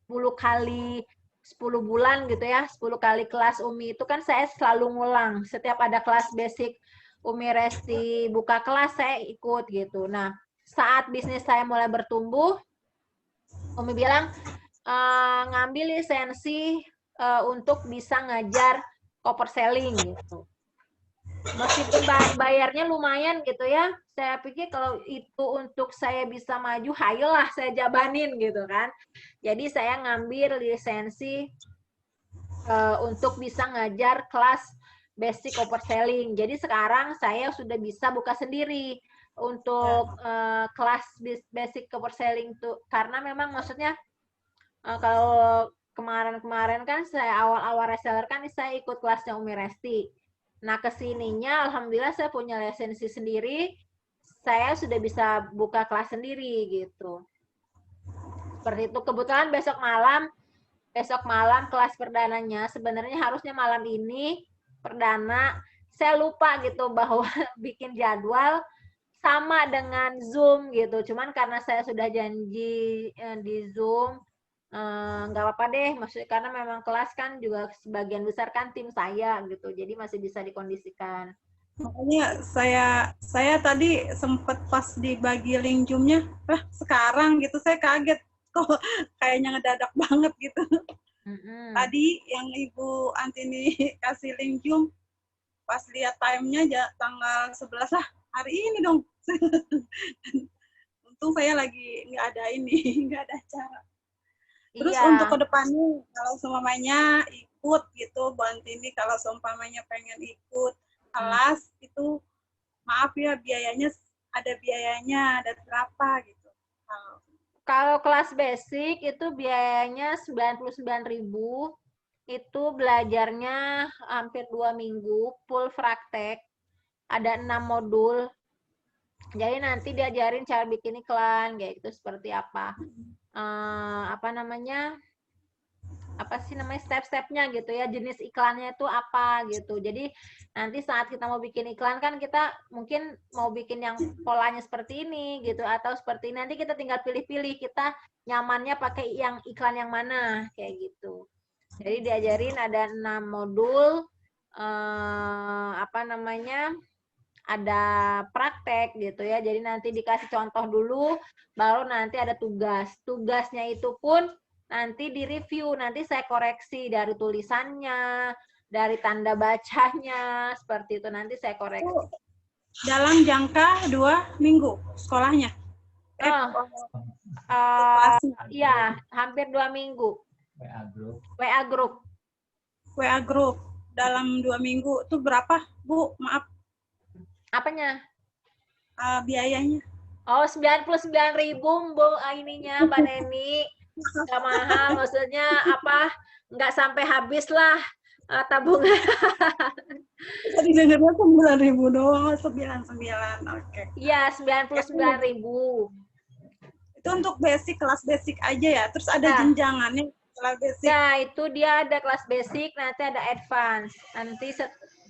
10 kali 10 bulan gitu ya, 10 kali kelas Umi itu kan saya selalu ngulang. Setiap ada kelas basic Umi Resti buka kelas, saya ikut gitu. Nah, saat bisnis saya mulai bertumbuh, Umi bilang ngambil lisensi untuk bisa ngajar copper selling gitu. Meskipun bayarnya lumayan gitu ya, saya pikir kalau itu untuk saya bisa maju, hayolah saya jabanin gitu kan. Jadi saya ngambil lisensi untuk bisa ngajar kelas basic copper selling. Jadi sekarang saya sudah bisa buka sendiri untuk kelas basic copper selling tuh, karena memang maksudnya kalau kemarin-kemarin kan saya awal-awal reseller kan saya ikut kelasnya Umi Resti. Nah, kesininya alhamdulillah saya punya lisensi sendiri, saya sudah bisa buka kelas sendiri gitu. Seperti itu. Kebetulan besok malam kelas perdananya, sebenarnya harusnya malam ini perdana, saya lupa gitu bahwa bikin jadwal sama dengan Zoom gitu. Cuman karena saya sudah janji di Zoom, nggak apa-apa deh, maksudnya karena memang kelas kan juga sebagian besar kan tim saya gitu, jadi masih bisa dikondisikan. Makanya saya tadi sempet pas dibagi link Zoom-nya, sekarang gitu saya kaget kok kayaknya ngedadak banget gitu. Tadi yang Ibu Antini kasih link Zoom, pas lihat time-nya tanggal 11 hari ini dong. Untung saya lagi nggak ada acara. Terus untuk kedepannya kalau seumpamanya ikut gitu, Bu Antini kalau seumpamanya pengen ikut kelas itu, maaf ya ada biayanya berapa gitu. Kalau kelas basic itu biayanya 99.000, itu belajarnya hampir 2 minggu, full praktek, ada 6 modul. Jadi nanti diajarin cara bikin iklan kayak gitu, seperti apa. Step-stepnya gitu ya, jenis iklannya itu apa gitu. Jadi nanti saat kita mau bikin iklan kan kita mungkin mau bikin yang polanya seperti ini gitu, atau seperti ini, nanti kita tinggal pilih-pilih kita nyamannya pakai yang iklan yang mana kayak gitu. Jadi diajarin ada 6 modul, ada praktek gitu ya. Jadi nanti dikasih contoh dulu, baru nanti ada tugas. Tugasnya itu pun nanti direview, nanti saya koreksi dari tulisannya, dari tanda bacanya, seperti itu nanti saya koreksi. Dalam jangka 2 minggu sekolahnya? Iya, hampir 2 minggu. WA group dalam 2 minggu itu berapa, Bu? Maaf. Apanya? Biayanya. 99.000, Bu, ininya Mbak Neni. Nggak mahal, maksudnya nggak sampai habis lah tabungan. Tadi dengarnya 9.000 doang, 99. Oke. Iya, 99.000. Itu untuk kelas basic aja ya. Terus ada jenjangannya kelas basic. Ya, itu dia ada kelas basic, nanti ada advance. Nanti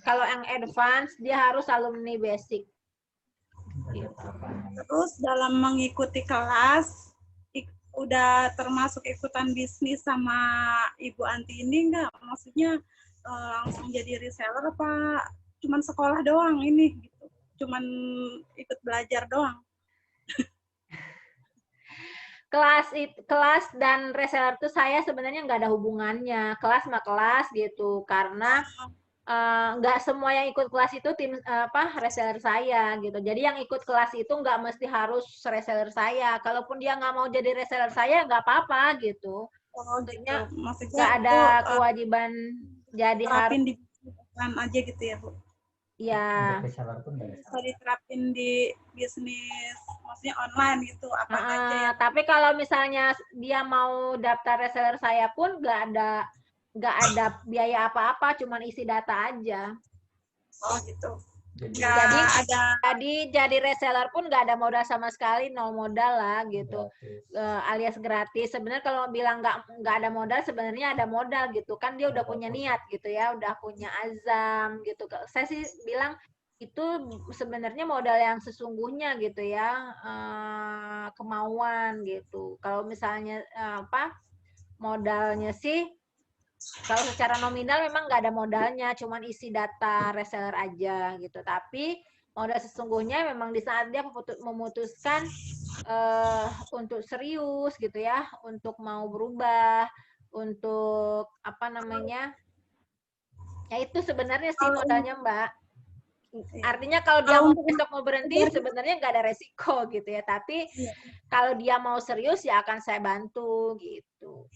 kalau yang advance dia harus alumni basic. Terus dalam mengikuti kelas udah termasuk ikutan bisnis sama Ibu Antini nggak? Maksudnya langsung jadi reseller apa cuman sekolah doang ini gitu? Cuman ikut belajar doang? kelas dan reseller itu saya sebenarnya nggak ada hubungannya. Kelas sama kelas gitu. Karena nggak semua yang ikut kelas itu tim reseller saya gitu. Jadi yang ikut kelas itu nggak mesti harus reseller saya. Kalaupun dia nggak mau jadi reseller saya nggak apa-apa gitu. Oh gitu. Nggak Maksudnya ada kewajiban jadi harus terapin di perusahaan aja gitu ya, Bu? ya. Untuk reseller pun nggak ada. Bisa diterapin di bisnis, maksudnya online gitu, apa aja ya? Tapi kalau misalnya dia mau daftar reseller saya pun nggak ada biaya apa-apa, cuman isi data aja. Oh gitu. Jadi Jadi reseller pun nggak ada modal sama sekali, nol modal lah gitu. gratis. Alias gratis. Sebenarnya kalau bilang nggak ada modal, sebenarnya ada modal gitu kan, dia udah punya niat gitu ya, udah punya azam gitu. Saya sih bilang itu sebenarnya modal yang sesungguhnya gitu ya, kemauan gitu. Kalau misalnya modalnya sih, kalau secara nominal memang nggak ada modalnya, cuman isi data reseller aja gitu. Tapi modal sesungguhnya memang di saat dia memutuskan untuk serius gitu ya, untuk mau berubah, untuk ya itu sebenarnya sih modalnya, Mbak. Artinya kalau dia mau besok mau berhenti sebenarnya nggak ada resiko gitu ya. Tapi kalau dia mau serius ya akan saya bantu gitu.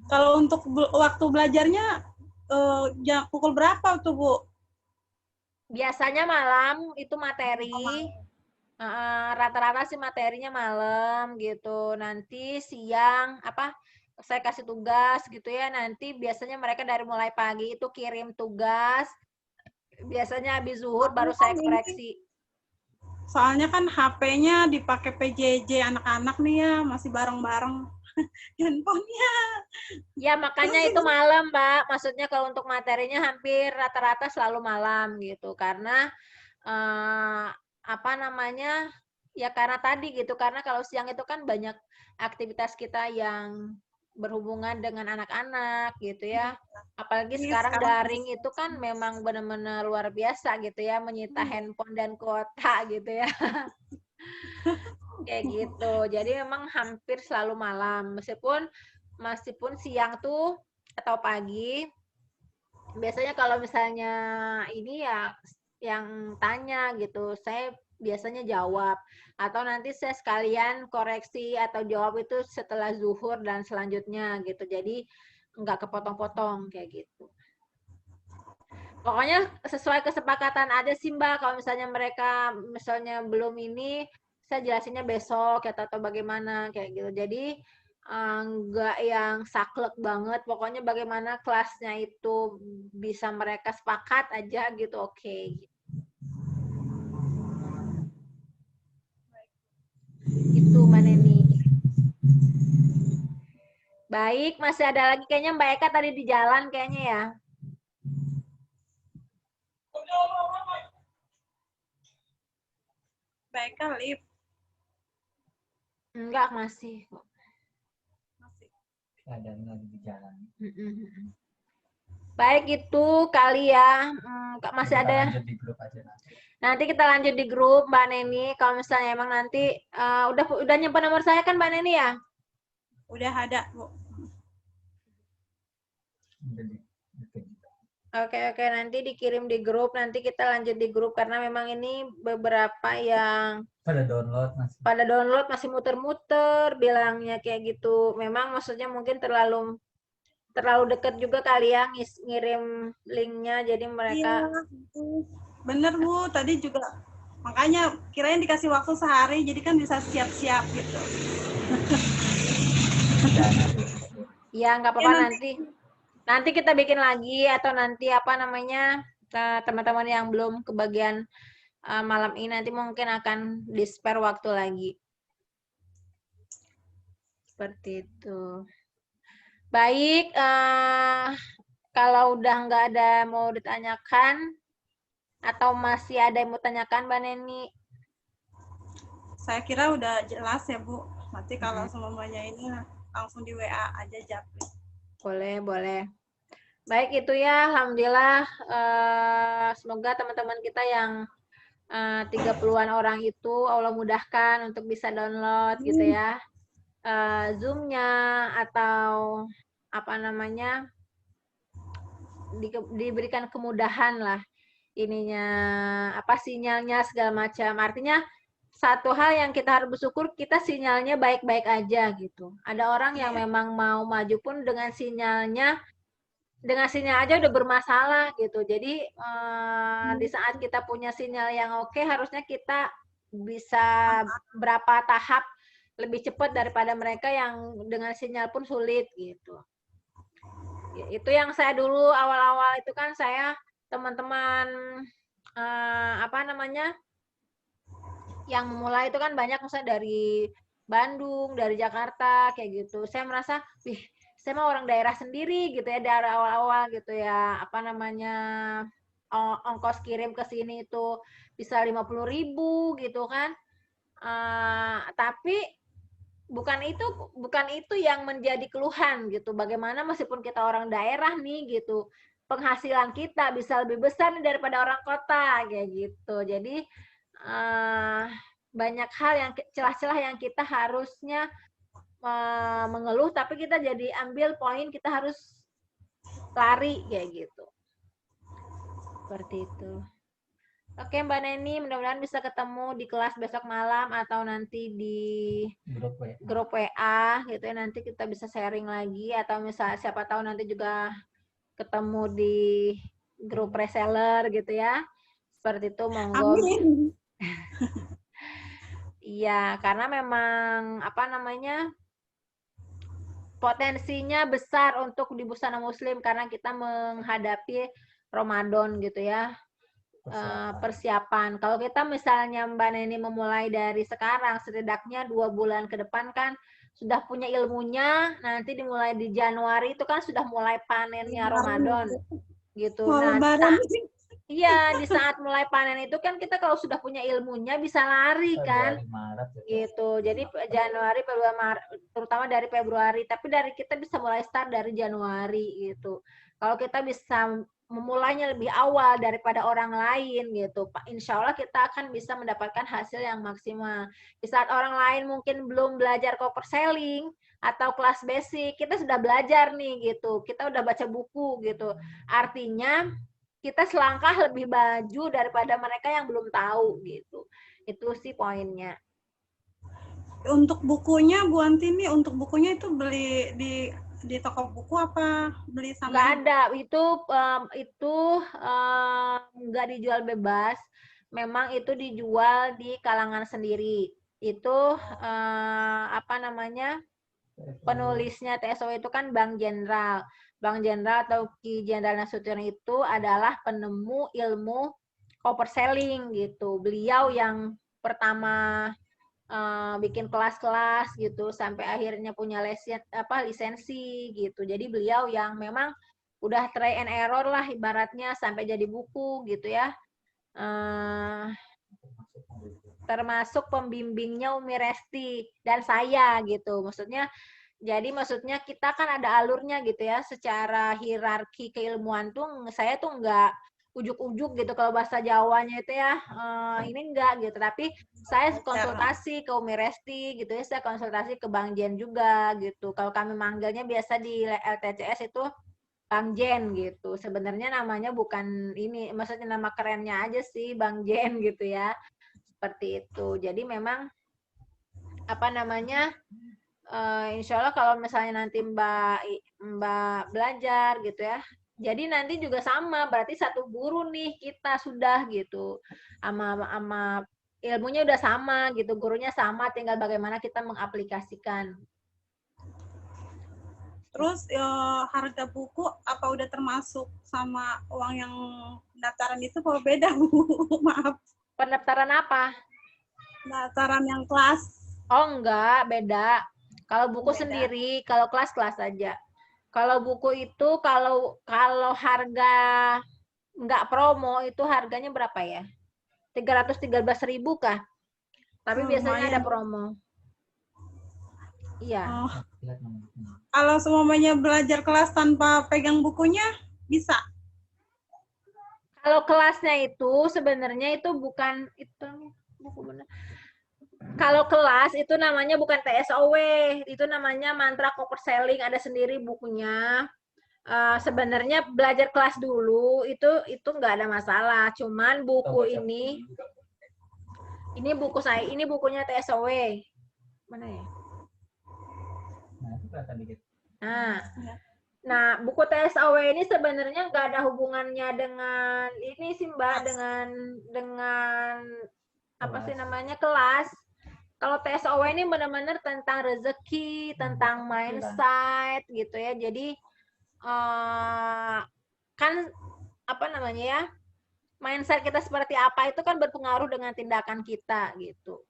Kalau untuk waktu belajarnya pukul berapa tuh, Bu? Biasanya malam itu materi. Rata-rata sih materinya malam gitu. Nanti siang saya kasih tugas gitu ya. Nanti biasanya mereka dari mulai pagi itu kirim tugas. Biasanya habis zuhur baru saya koreksi. Soalnya kan HP-nya dipakai PJJ anak-anak nih ya, masih bareng-bareng handphonenya. Ya makanya itu malam, Mbak. Maksudnya kalau untuk materinya hampir rata-rata selalu malam gitu. Karena ya karena tadi gitu. Karena kalau siang itu kan banyak aktivitas kita yang berhubungan dengan anak-anak gitu ya. Apalagi sekarang daring itu kan memang benar-benar luar biasa gitu ya, menyita handphone dan kuota gitu ya. Kayak gitu. Jadi memang hampir selalu malam. Meskipun siang tuh atau pagi, biasanya kalau misalnya ini ya yang tanya gitu, saya biasanya jawab. Atau nanti saya sekalian koreksi atau jawab itu setelah zuhur dan selanjutnya gitu. Jadi nggak kepotong-potong kayak gitu. Pokoknya sesuai kesepakatan aja sih, Mbak. Kalau misalnya mereka belum ini, saya jelasinnya besok atau bagaimana kayak gitu. Jadi nggak yang saklek banget. Pokoknya bagaimana kelasnya itu bisa mereka sepakat aja gitu. Oke. Itu Mbak Neni. Baik, masih ada lagi kayaknya Mbak Eka tadi di jalan kayaknya ya. Mbak Eka live. Enggak, masih kok. Keadaannya lagi di jalan. Baik, itu kali ya. Masih Kita ada. lanjut di grup aja nanti. Nanti kita lanjut di grup Mbak Neni. Kalau misalnya emang nanti udah nyimpan nomor saya kan Mbak Neni ya? Udah ada, Bu. Oke, nanti dikirim di grup. Nanti kita lanjut di grup karena memang ini beberapa yang pada download masih muter-muter bilangnya kayak gitu. Memang maksudnya mungkin terlalu dekat juga kali ya ngirim linknya, jadi mereka. Iya, bener Bu. Tadi juga makanya kirain dikasih waktu sehari, jadi kan bisa siap-siap gitu. Ya nggak apa-apa, nanti kita bikin lagi atau nanti teman-teman yang belum kebagian malam ini nanti mungkin akan di-spare waktu lagi. Seperti itu. Baik, kalau udah nggak ada mau ditanyakan atau masih ada yang mau tanyakan Mbak Neni? Saya kira udah jelas ya Bu. Nanti kalau semuanya ini langsung di WA aja Japri. Boleh. Baik, itu ya. Alhamdulillah. Semoga teman-teman kita yang 30-an orang itu Allah mudahkan untuk bisa download gitu ya. Zoom-nya atau apa namanya diberikan kemudahan lah ininya apa sinyalnya segala macam. Artinya satu hal yang kita harus bersyukur kita sinyalnya baik-baik aja gitu. Ada orang yang memang mau maju pun dengan sinyal aja udah bermasalah gitu. Jadi di saat kita punya sinyal yang oke, harusnya kita bisa berapa tahap lebih cepat daripada mereka yang dengan sinyal pun sulit gitu. Itu yang saya dulu awal-awal itu kan saya teman-teman apa namanya yang memulai itu kan banyak misalnya dari Bandung, dari Jakarta kayak gitu. Saya merasa, wih, saya mah orang daerah sendiri gitu ya dari awal-awal gitu ya. Apa namanya ongkos kirim ke sini itu bisa 50.000 gitu kan. Tapi bukan itu yang menjadi keluhan gitu. Bagaimana meskipun kita orang daerah nih gitu, penghasilan kita bisa lebih besar nih daripada orang kota kayak gitu. Jadi banyak hal yang celah-celah yang kita harusnya mengeluh, tapi kita jadi ambil poin kita harus lari kayak gitu. Seperti itu. Oke Mbak Neni, mudah-mudahan bisa ketemu di kelas besok malam atau nanti di grup WA gitu ya. Nanti kita bisa sharing lagi atau misalnya siapa tahu nanti juga ketemu di grup reseller gitu ya. Seperti itu, monggo. Iya, karena memang apa namanya potensinya besar untuk di busana muslim karena kita menghadapi Ramadan gitu ya. Persiapan. Kalau kita misalnya Mbak Neni memulai dari sekarang, setidaknya 2 bulan ke depan kan sudah punya ilmunya, nanti dimulai di Januari itu kan sudah mulai panennya Ramadan gitu. Nah, iya di saat mulai panen itu kan kita kalau sudah punya ilmunya bisa lari kan, gitu. Jadi Januari, Februari, Maret, terutama dari Februari, tapi dari kita bisa mulai start dari Januari gitu. Kalau kita bisa memulainya lebih awal daripada orang lain gitu, insya Allah kita akan bisa mendapatkan hasil yang maksimal. Di saat orang lain mungkin belum belajar copper selling atau kelas basic, kita sudah belajar nih gitu, kita udah baca buku gitu. Artinya kita selangkah lebih maju daripada mereka yang belum tahu gitu. Itu sih poinnya. Untuk bukunya Bu Antini, untuk bukunya itu beli di toko buku apa beli sama? Nggak ada, itu nggak dijual bebas. Memang itu dijual di kalangan sendiri. Itu apa namanya penulisnya TSO itu kan Bang Jenderal. Bang Jenderal atau Ki Jenderal Nasution itu adalah penemu ilmu copper selling gitu. Beliau yang pertama bikin kelas-kelas gitu sampai akhirnya punya lisensi gitu. Jadi beliau yang memang udah try and error lah ibaratnya sampai jadi buku gitu ya. Termasuk pembimbingnya Umi Resti dan saya gitu. Maksudnya kita kan ada alurnya gitu ya, secara hierarki keilmuan tuh saya tuh enggak ujuk-ujuk gitu kalau bahasa Jawanya itu ya, ini enggak gitu, tapi saya konsultasi ke Umi Resti gitu ya, saya konsultasi ke Bang Jen juga gitu. Kalau kami manggilnya biasa di LTCS itu Bang Jen gitu. Sebenarnya namanya bukan ini, maksudnya nama kerennya aja sih Bang Jen gitu ya. Seperti itu. Jadi memang apa namanya? Insya Allah kalau misalnya nanti Mbak belajar gitu ya, jadi nanti juga sama, berarti satu guru nih kita sudah gitu, sama ilmunya udah sama gitu, gurunya sama, tinggal bagaimana kita mengaplikasikan. Terus harga buku apa udah termasuk sama uang yang pendaftaran itu kalau beda Bu? Maaf. Pendaftaran apa? Pendaftaran yang kelas. Oh enggak, beda. Kalau buku sendiri, kalau kelas-kelas aja. Kalau buku itu, kalau harga nggak promo, itu harganya berapa ya? 313.000 kah? Tapi biasanya ada promo. Iya. Oh. Kalau semuanya belajar kelas tanpa pegang bukunya, bisa? Kalau kelasnya itu, sebenarnya itu bukan, itu buku benar. Kalau kelas itu namanya bukan TSOW, itu namanya mantra co-selling, ada sendiri bukunya. Sebenarnya belajar kelas dulu itu nggak ada masalah, cuman buku ini buku saya, ini bukunya TSOW. Mana ya? Nah, itu kelihatan dikit. Nah, buku TSOW ini sebenarnya nggak ada hubungannya dengan ini sih Mbak, dengan apa sih namanya kelas. Kalau TSOW ini benar-benar tentang rezeki, tentang mindset gitu ya. Jadi kan apa namanya ya, mindset kita seperti apa itu kan berpengaruh dengan tindakan kita gitu.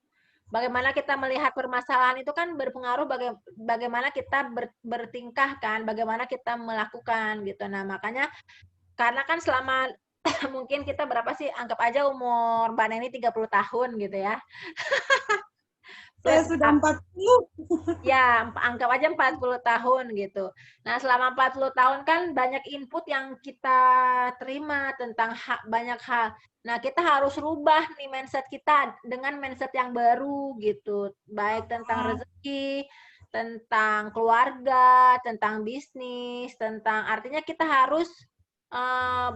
Bagaimana kita melihat permasalahan itu kan berpengaruh bagaimana kita bertingkah kan, bagaimana kita melakukan gitu. Nah, makanya karena kan selama mungkin kita berapa sih, anggap aja umur Mbak Neni 30 tahun gitu ya. Saya sudah 40. Ya, anggap aja 40 tahun gitu. Nah, selama 40 tahun kan banyak input yang kita terima tentang banyak hal. Nah, kita harus rubah nih mindset kita dengan mindset yang baru gitu. Baik tentang rezeki, tentang keluarga, tentang bisnis, tentang artinya kita harus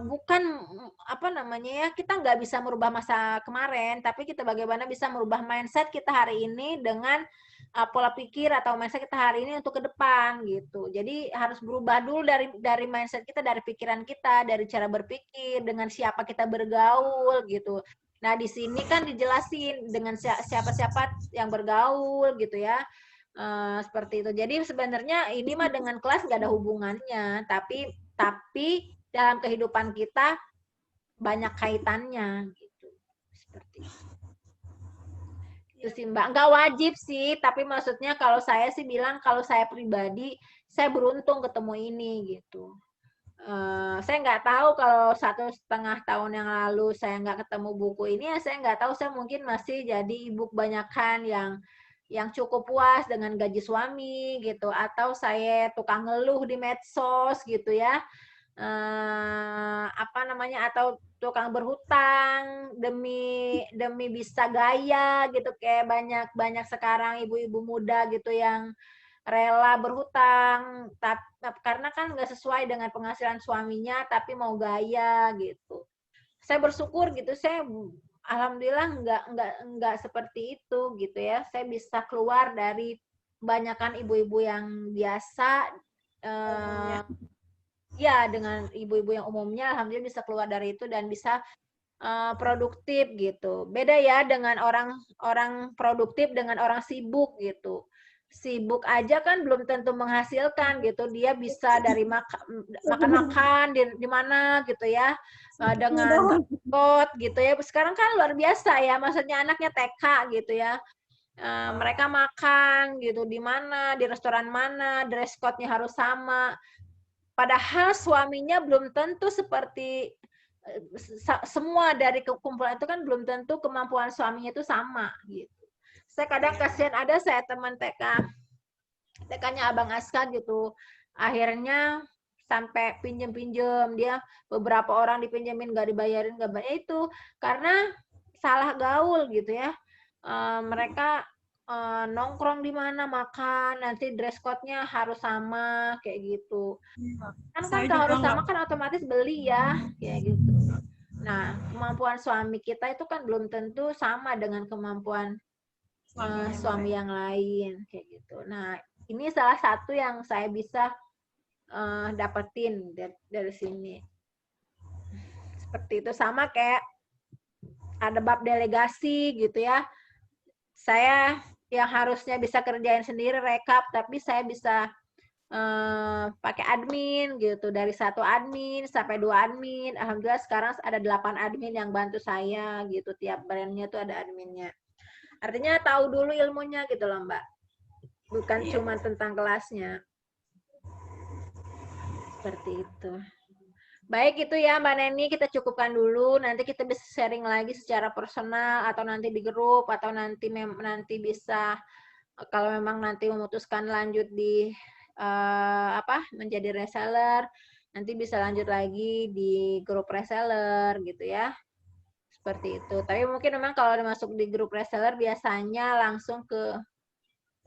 bukan apa namanya ya, kita nggak bisa merubah masa kemarin, tapi kita bagaimana bisa merubah mindset kita hari ini dengan pola pikir atau mindset kita hari ini untuk ke depan gitu. Jadi harus berubah dulu dari mindset kita, dari pikiran kita, dari cara berpikir, dengan siapa kita bergaul gitu. Nah, di sini kan dijelasin dengan siapa-siapa yang bergaul gitu ya. Seperti itu. Jadi sebenarnya ini mah dengan kelas nggak ada hubungannya, tapi dalam kehidupan kita banyak kaitannya gitu. Seperti itu. Itu sih Mbak, nggak wajib sih, tapi maksudnya kalau saya sih bilang, kalau saya pribadi, saya beruntung ketemu ini gitu. Saya nggak tahu kalau 1,5 tahun yang lalu saya nggak ketemu buku ini, ya saya nggak tahu, saya mungkin masih jadi ibu kebanyakan yang cukup puas dengan gaji suami gitu, atau saya tukang ngeluh di medsos gitu ya. Apa namanya, atau tukang berhutang demi bisa gaya gitu, kayak banyak sekarang ibu-ibu muda gitu yang rela berhutang karena kan nggak sesuai dengan penghasilan suaminya tapi mau gaya gitu. Saya bersyukur gitu, saya alhamdulillah nggak seperti itu gitu ya. Saya bisa keluar dari kebanyakan ibu-ibu yang biasa, ya dengan ibu-ibu yang umumnya, alhamdulillah bisa keluar dari itu dan bisa produktif gitu. Beda ya dengan orang produktif dengan orang sibuk gitu. Sibuk aja kan belum tentu menghasilkan gitu. Dia bisa dari makan di mana gitu ya, dengan bot gitu ya. Sekarang kan luar biasa ya, maksudnya anaknya TK gitu ya. Mereka makan gitu di mana, di restoran mana, dress code-nya harus sama. Padahal suaminya belum tentu seperti semua dari kumpulan itu kan belum tentu kemampuan suaminya itu sama gitu. Saya kadang kasihan, ada saya teman TK-nya Abang Aska gitu. Akhirnya sampai pinjem-pinjem, dia beberapa orang dipinjemin nggak dibayarin, nggak bayar, itu karena salah gaul gitu ya. Mereka nongkrong di mana, makan, nanti dress code-nya harus sama kayak gitu. Kan kalau harus sama kan otomatis beli ya, kayak gitu. Nah, kemampuan suami kita itu kan belum tentu sama dengan kemampuan suami yang lain kayak gitu. Nah, ini salah satu yang saya bisa dapetin dari sini. Seperti itu, sama kayak ada bab delegasi gitu ya. Saya yang harusnya bisa kerjain sendiri rekap, tapi saya bisa pakai admin gitu, dari 1 admin sampai 2 admin. Alhamdulillah sekarang ada 8 admin yang bantu saya gitu, tiap brandnya tuh ada adminnya. Artinya tahu dulu ilmunya gitu loh Mbak, bukan cuma tentang kelasnya. Seperti itu. Baik, itu ya Mbak Neni, kita cukupkan dulu. Nanti kita bisa sharing lagi secara personal atau nanti di grup, atau nanti bisa kalau memang nanti memutuskan lanjut di menjadi reseller, nanti bisa lanjut lagi di grup reseller gitu ya. Seperti itu. Tapi mungkin memang kalau masuk di grup reseller biasanya langsung ke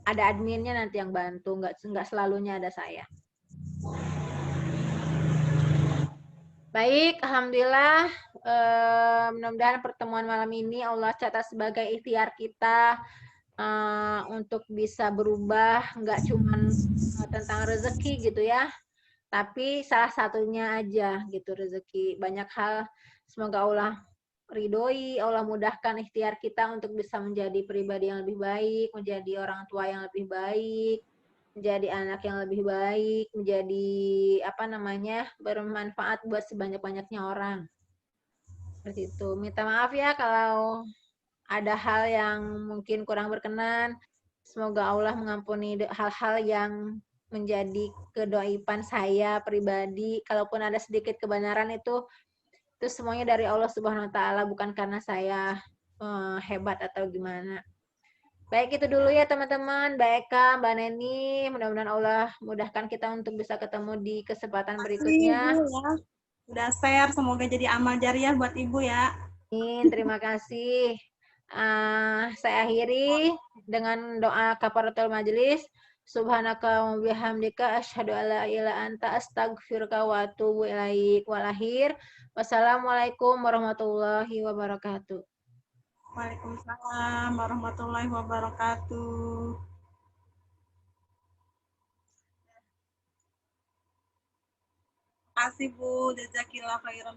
ada adminnya nanti yang bantu, nggak selalunya ada saya. Baik, alhamdulillah. Mudah-mudahan pertemuan malam ini Allah catat sebagai ikhtiar kita untuk bisa berubah, nggak cuman tentang rezeki gitu ya, tapi salah satunya aja gitu rezeki. Banyak hal, semoga Allah ridhoi, Allah mudahkan ikhtiar kita untuk bisa menjadi pribadi yang lebih baik, menjadi orang tua yang lebih baik, menjadi anak yang lebih baik, menjadi bermanfaat buat sebanyak-banyaknya orang. Seperti itu. Minta maaf ya kalau ada hal yang mungkin kurang berkenan. Semoga Allah mengampuni hal-hal yang menjadi kedoiban saya pribadi. Kalaupun ada sedikit kebenaran itu semuanya dari Allah Subhanahu wa taala, bukan karena saya hebat atau gimana. Baik, itu dulu ya teman-teman. Mbak Eka, Mbak Neni, mudah-mudahan Allah mudahkan kita untuk bisa ketemu di kesempatan berikutnya. Ibu ya. Udah share, semoga jadi amal jariah buat Ibu ya. Amin, terima kasih. Saya akhiri dengan doa kafaratul majelis. Subhanaka wa bihamdika asyhadu alla ilaha anta astaghfiruka wa atubu ilaik. Wal akhir. Wassalamualaikum warahmatullahi wabarakatuh. Waalaikumsalam warahmatullahi wabarakatuh. Terima kasih Bu, jazakillah khairan.